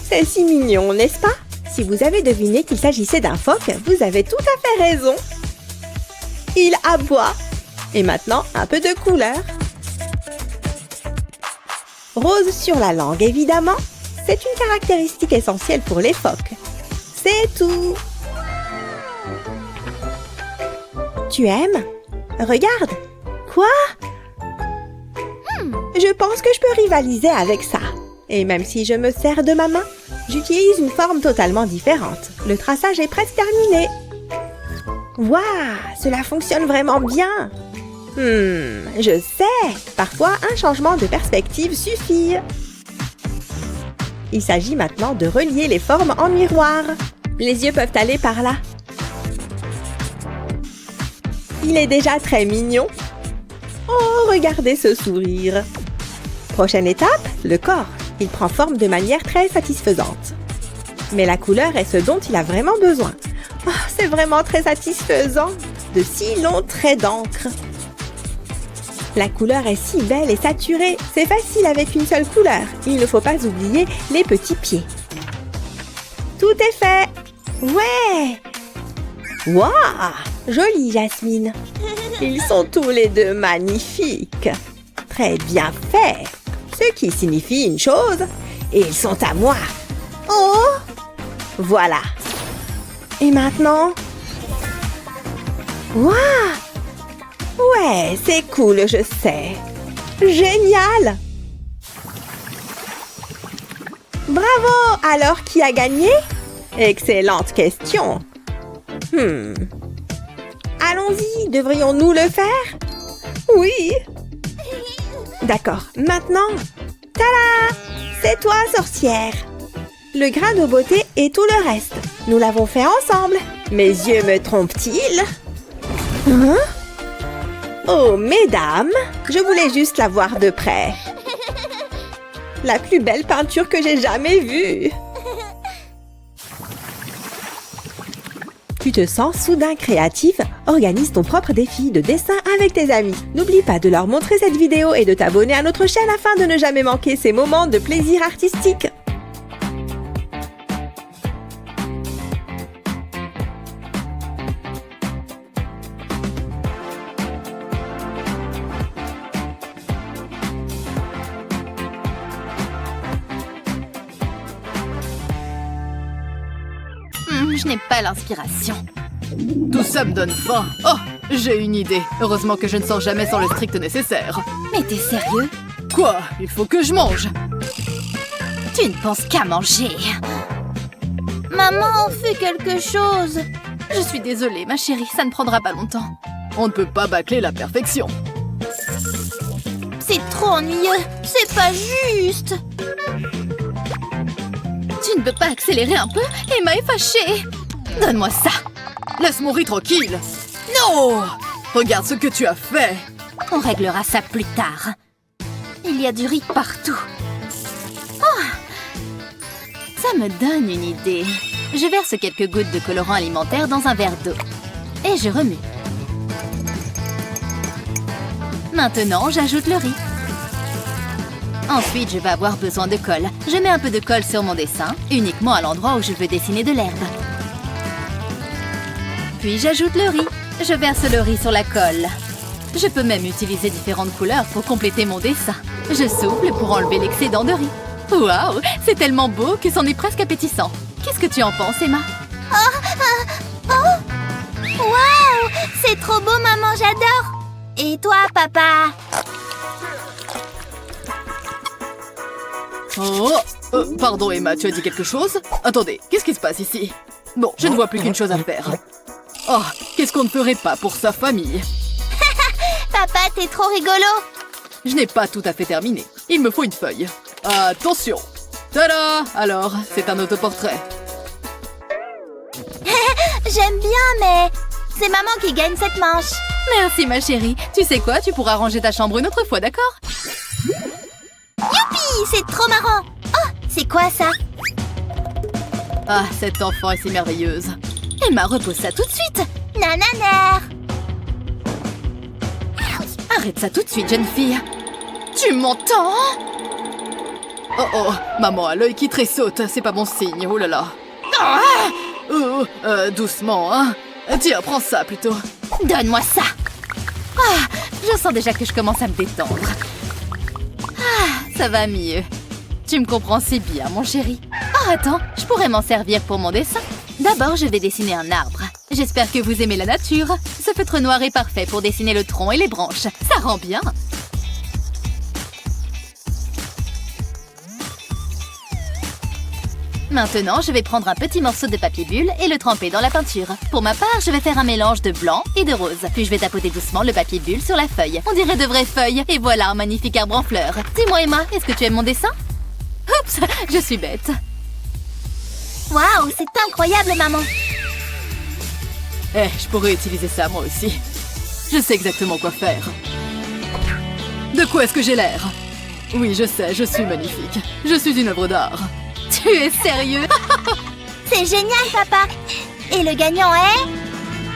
C'est si mignon, n'est-ce pas? Si vous avez deviné qu'il s'agissait d'un phoque, vous avez tout à fait raison. Il aboie. Et maintenant, un peu de couleur. Rose sur la langue, évidemment. C'est une caractéristique essentielle pour les phoques. C'est tout. Tu aimes? Regarde. Quoi? Je pense que je peux rivaliser avec ça. Et même si je me sers de ma main, j'utilise une forme totalement différente. Le traçage est presque terminé. Waouh, cela fonctionne vraiment bien. Je sais. Parfois, un changement de perspective suffit. Il s'agit maintenant de relier les formes en miroir. Les yeux peuvent aller par là. Il est déjà très mignon. Oh, regardez ce sourire. Prochaine étape, le corps. Il prend forme de manière très satisfaisante. Mais la couleur est ce dont il a vraiment besoin. Oh, c'est vraiment très satisfaisant. De si longs traits d'encre. La couleur est si belle et saturée. C'est facile avec une seule couleur. Il ne faut pas oublier les petits pieds. Tout est fait. Ouais. Waouh! Jolie, Jasmine. Ils sont tous les deux magnifiques. Très bien faits. Ce qui signifie une chose. Ils sont à moi. Oh! Voilà. Et maintenant? Waouh! Ouais, c'est cool, je sais. Génial! Bravo! Alors, qui a gagné? Excellente question. Allons-y, devrions-nous le faire? Oui. D'accord, maintenant, tada! C'est toi, sorcière. Le grain de beauté et tout le reste. Nous l'avons fait ensemble. Mes yeux me trompent-ils? Hein? Oh, mesdames, je voulais juste la voir de près. La plus belle peinture que j'ai jamais vue. Tu te sens soudain créatif? Organise ton propre défi de dessin avec tes amis. N'oublie pas de leur montrer cette vidéo et de t'abonner à notre chaîne afin de ne jamais manquer ces moments de plaisir artistique. Je n'ai pas l'inspiration. Tout ça me donne faim. Oh, j'ai une idée. Heureusement que je ne sors jamais sans le strict nécessaire. Mais t'es sérieux? Quoi? Il faut que je mange. Tu ne penses qu'à manger. Maman, fais quelque chose. Je suis désolée, ma chérie, ça ne prendra pas longtemps. On ne peut pas bâcler la perfection. C'est trop ennuyeux. C'est pas juste. Tu ne peux pas accélérer un peu? Emma est fâchée. Donne-moi ça. Laisse mon riz tranquille. Non! Regarde ce que tu as fait. On réglera ça plus tard. Il y a du riz partout. Oh! Ça me donne une idée. Je verse quelques gouttes de colorant alimentaire dans un verre d'eau. Et je remue. Maintenant, j'ajoute le riz. Ensuite, je vais avoir besoin de colle. Je mets un peu de colle sur mon dessin, uniquement à l'endroit où je veux dessiner de l'herbe. Puis j'ajoute le riz. Je verse le riz sur la colle. Je peux même utiliser différentes couleurs pour compléter mon dessin. Je souffle pour enlever l'excédent de riz. Waouh, c'est tellement beau que c'en est presque appétissant. Qu'est-ce que tu en penses, Emma? Waouh! C'est trop beau, maman, j'adore. Et toi, papa? Oh, pardon Emma, tu as dit quelque chose? Attendez, qu'est-ce qui se passe ici? Bon, je ne vois plus qu'une chose à faire. Oh, qu'est-ce qu'on ne ferait pas pour sa famille? Papa, t'es trop rigolo. Je n'ai pas tout à fait terminé. Il me faut une feuille. Attention! Tada! Alors, c'est un autoportrait. J'aime bien, mais c'est maman qui gagne cette manche. Merci, ma chérie. Tu sais quoi? Tu pourras ranger ta chambre une autre fois, d'accord? Youpi! C'est trop marrant. Oh, c'est quoi ça? Ah, cette enfant est si merveilleuse. Emma, repose ça tout de suite. Nananer. Arrête ça tout de suite, jeune fille. Tu m'entends? Oh oh, maman a l'œil qui tressaute, c'est pas bon signe, oh là là. Doucement, hein. Tiens, prends ça plutôt. Donne-moi ça. Ah, je sens déjà que je commence à me détendre. Ah, ça va mieux. Tu me comprends si bien, mon chéri. Oh, attends, je pourrais m'en servir pour mon dessin. D'abord, je vais dessiner un arbre. J'espère que vous aimez la nature. Ce feutre noir est parfait pour dessiner le tronc et les branches. Ça rend bien. Maintenant, je vais prendre un petit morceau de papier bulle et le tremper dans la peinture. Pour ma part, je vais faire un mélange de blanc et de rose. Puis je vais tapoter doucement le papier bulle sur la feuille. On dirait de vraies feuilles. Et voilà un magnifique arbre en fleurs. Dis-moi, Emma, est-ce que tu aimes mon dessin? Oups, je suis bête. Waouh, c'est incroyable, maman. Je pourrais utiliser ça moi aussi. Je sais exactement quoi faire. De quoi est-ce que j'ai l'air? Oui, je sais, je suis magnifique. Je suis une œuvre d'art. Tu es sérieux? C'est génial, papa. Et le gagnant est...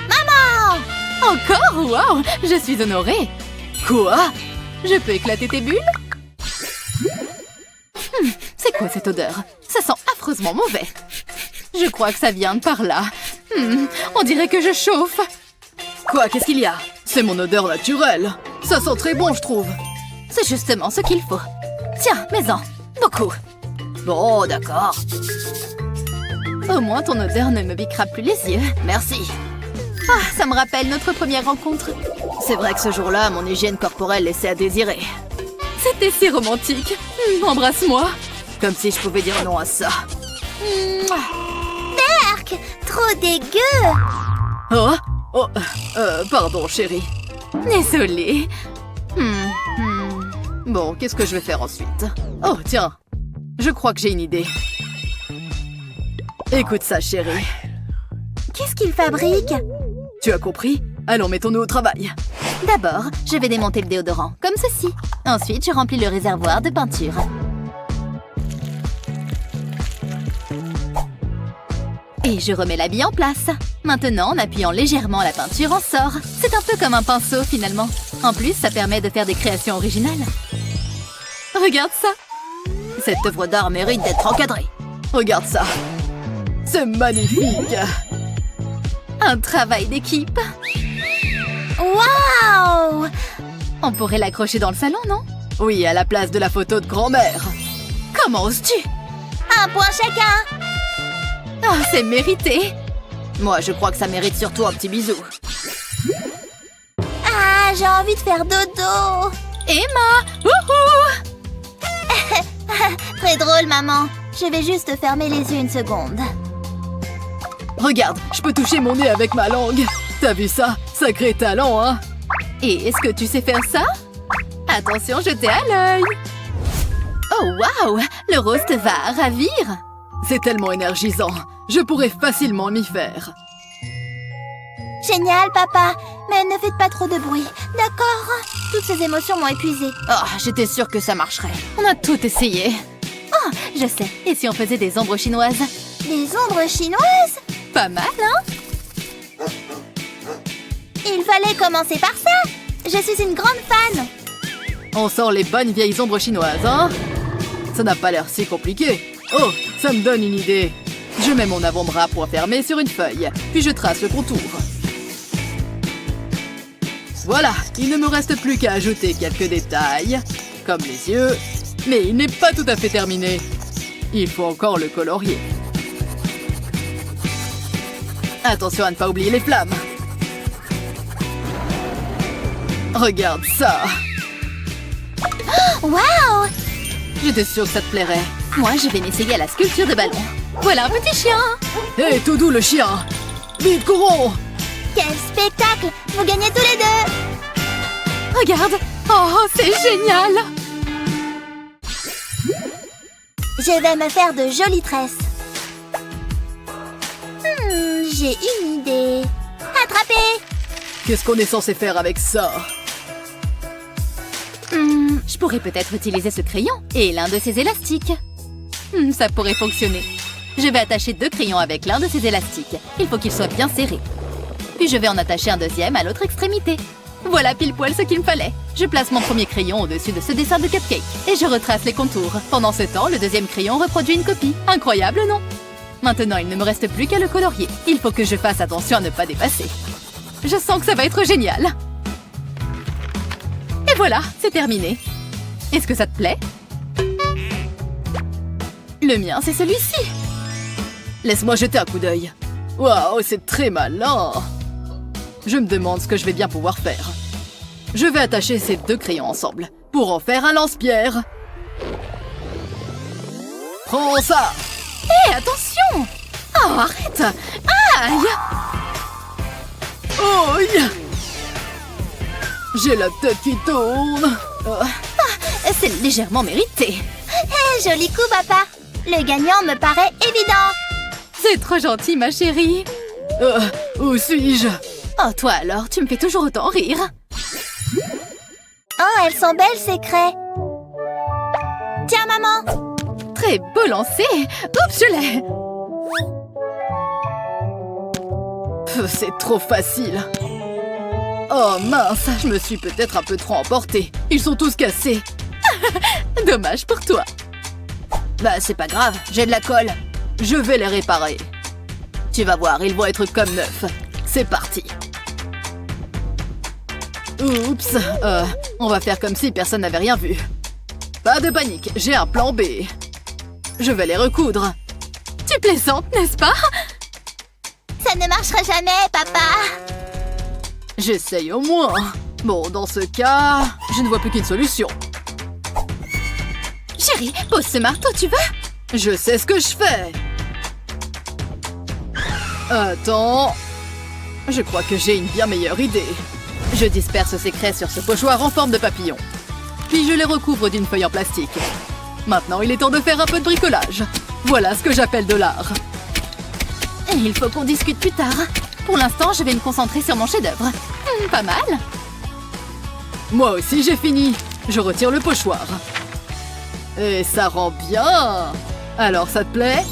Maman! Encore? Waouh, je suis honorée. Quoi? Je peux éclater tes bulles? C'est quoi cette odeur? Ça sent affreusement mauvais. Je crois que ça vient de par là. On dirait que je chauffe. Quoi? Qu'est-ce qu'il y a? C'est mon odeur naturelle. Ça sent très bon, je trouve. C'est justement ce qu'il faut. Tiens, mets-en. Beaucoup. Bon, d'accord. Au moins, ton odeur ne me piquera plus les yeux. Merci. Ah, ça me rappelle notre première rencontre. C'est vrai que ce jour-là, mon hygiène corporelle laissait à désirer. C'était si romantique. Embrasse-moi. Comme si je pouvais dire non à ça. Berk, trop dégueu. Pardon, chérie. Désolée. Bon, qu'est-ce que je vais faire ensuite? Oh, tiens. Je crois que j'ai une idée. Écoute ça, chérie. Qu'est-ce qu'il fabrique? Tu as compris? Allons, mettons-nous au travail. D'abord, je vais démonter le déodorant, comme ceci. Ensuite, je remplis le réservoir de peinture. Et je remets l'habit en place. Maintenant, en appuyant légèrement la peinture en sort. C'est un peu comme un pinceau, finalement. En plus, ça permet de faire des créations originales. Regarde ça. Cette œuvre d'art mérite d'être encadrée. Regarde ça. C'est magnifique. Un travail d'équipe. Waouh! On pourrait l'accrocher dans le salon, non? Oui, à la place de la photo de grand-mère. Comment oses-tu? Un point chacun. Oh, c'est mérité. Moi, je crois que ça mérite surtout un petit bisou. Ah, j'ai envie de faire dodo. Emma! Wouhou! Très drôle, maman. Je vais juste fermer les yeux une seconde. Regarde, je peux toucher mon nez avec ma langue. T'as vu ça? Sacré talent, hein? Et est-ce que tu sais faire ça? Attention, jetez à l'œil. Oh, waouh! Le rose te va ravir. C'est tellement énergisant. Je pourrais facilement m'y faire. Génial, papa. Mais ne faites pas trop de bruit, d'accord? Toutes ces émotions m'ont épuisée. Oh, j'étais sûre que ça marcherait. On a tout essayé. Oh, je sais. Et si on faisait des ombres chinoises? Des ombres chinoises? Pas mal, hein? Il fallait commencer par ça. Je suis une grande fan. On sort les bonnes vieilles ombres chinoises, hein? Ça n'a pas l'air si compliqué. Oh, ça me donne une idée. Je mets mon avant-bras point fermé sur une feuille, puis je trace le contour. Voilà, il ne me reste plus qu'à ajouter quelques détails, comme les yeux, mais il n'est pas tout à fait terminé. Il faut encore le colorier. Attention à ne pas oublier les flammes. Regarde ça. Waouh! J'étais sûre que ça te plairait. Moi, je vais m'essayer à la sculpture de ballon. Voilà un petit chien. Hé, tout doux le chien. Vite, courons. Quel spectacle! Vous gagnez tous les deux! Regarde. Oh, c'est génial. Je vais me faire de jolies tresses. J'ai une idée. Attrapez! Qu'est-ce qu'on est censé faire avec ça? Je pourrais peut-être utiliser ce crayon et l'un de ces élastiques. Ça pourrait fonctionner. Je vais attacher 2 crayons avec l'un de ces élastiques. Il faut qu'ils soient bien serrés. Puis je vais en attacher un deuxième à l'autre extrémité. Voilà pile poil ce qu'il me fallait. Je place mon premier crayon au-dessus de ce dessin de cupcake et je retrace les contours. Pendant ce temps, le deuxième crayon reproduit une copie. Incroyable, non? Maintenant, il ne me reste plus qu'à le colorier. Il faut que je fasse attention à ne pas dépasser. Je sens que ça va être génial. Et voilà, c'est terminé. Est-ce que ça te plaît? Le mien, c'est celui-ci. Laisse-moi jeter un coup d'œil. Waouh, c'est très malin. Je me demande ce que je vais bien pouvoir faire. Je vais attacher ces 2 crayons ensemble pour en faire un lance-pierre. Prends ça! Hé, attention! Oh, arrête! Aïe! Oh, j'ai la tête qui tourne. C'est légèrement mérité. Hé, joli coup, papa. Le gagnant me paraît évident. C'est trop gentil, ma chérie. Où suis-je? Oh, toi alors, tu me fais toujours autant rire. Oh, elles sont belles, ces craies. Tiens, maman. Très beau lancer. Oups, je l'ai. C'est trop facile. Oh mince, je me suis peut-être un peu trop emportée. Ils sont tous cassés. Dommage pour toi. Bah c'est pas grave, j'ai de la colle. Je vais les réparer. Tu vas voir, ils vont être comme neufs. C'est parti. Oups, on va faire comme si personne n'avait rien vu. Pas de panique, j'ai un plan B. Je vais les recoudre. Tu plaisantes, n'est-ce pas? Ça ne marchera jamais, papa. J'essaye au moins. Bon, dans ce cas, je ne vois plus qu'une solution. Chérie, pose ce marteau, tu veux? Je sais ce que je fais. Attends. Je crois que j'ai une bien meilleure idée. Je disperse ces craies sur ce pochoir en forme de papillon. Puis je les recouvre d'une feuille en plastique. Maintenant, il est temps de faire un peu de bricolage. Voilà ce que j'appelle de l'art. Il faut qu'on discute plus tard. Pour l'instant, je vais me concentrer sur mon chef-d'œuvre. Pas mal. Moi aussi, j'ai fini. Je retire le pochoir. Et ça rend bien. Alors, ça te plaît?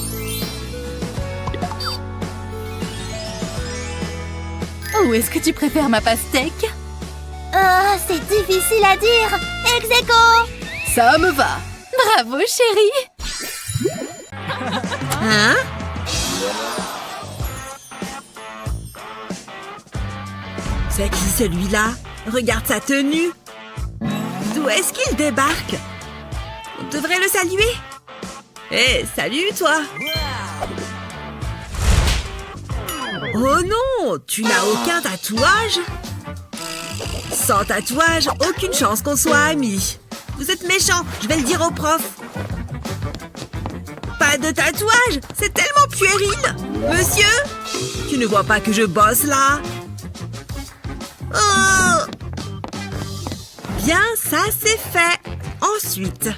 Où est-ce que tu préfères ma pastèque? Oh, c'est difficile à dire. Ex aequo. Ça me va. Bravo, chérie. Hein? C'est qui celui-là? Regarde sa tenue. D'où est-ce qu'il débarque? On devrait le saluer. Hé, salut toi! Oh non! Tu n'as aucun tatouage? Sans tatouage, aucune chance qu'on soit amis. Vous êtes méchants, je vais le dire au prof. Pas de tatouage? C'est tellement puéril! Monsieur? Tu ne vois pas que je bosse là? Oh! Bien, ça c'est fait. Ensuite...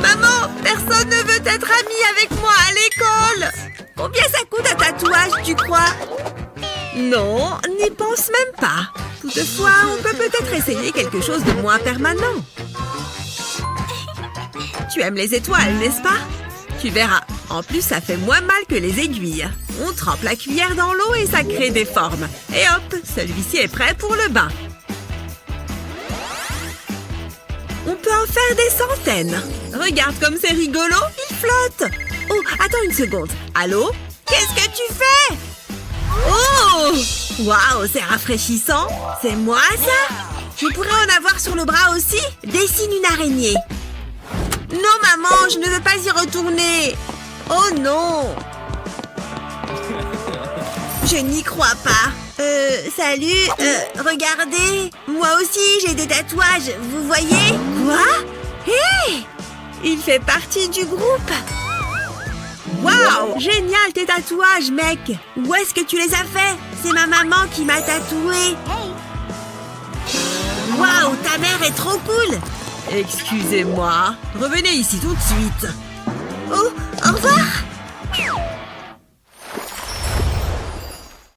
Maman, personne ne veut être ami avec moi à l'école. Combien ça coûte un tatouage, tu crois? Non, n'y pense même pas. Toutefois, on peut peut-être essayer quelque chose de moins permanent. Tu aimes les étoiles, n'est-ce pas? Tu verras. En plus, ça fait moins mal que les aiguilles. On trempe la cuillère dans l'eau et ça crée des formes. Et hop, celui-ci est prêt pour le bain. On peut en faire des centaines. Regarde comme c'est rigolo, il flotte. Oh, attends une seconde. Allô? Qu'est-ce que tu fais? Oh! Waouh, c'est rafraîchissant. C'est moi, ça? Je pourrais en avoir sur le bras aussi? Dessine une araignée. Non, maman, je ne veux pas y retourner. Oh non! Je n'y crois pas. Salut, regardez. Moi aussi, j'ai des tatouages, vous voyez? Quoi? Hé! Il fait partie du groupe. Waouh! Génial tes tatouages, mec. Où est-ce que tu les as faits? C'est ma maman qui m'a tatoué. Waouh, ta mère est trop cool. Excusez-moi. Revenez ici tout de suite. Oh, au revoir.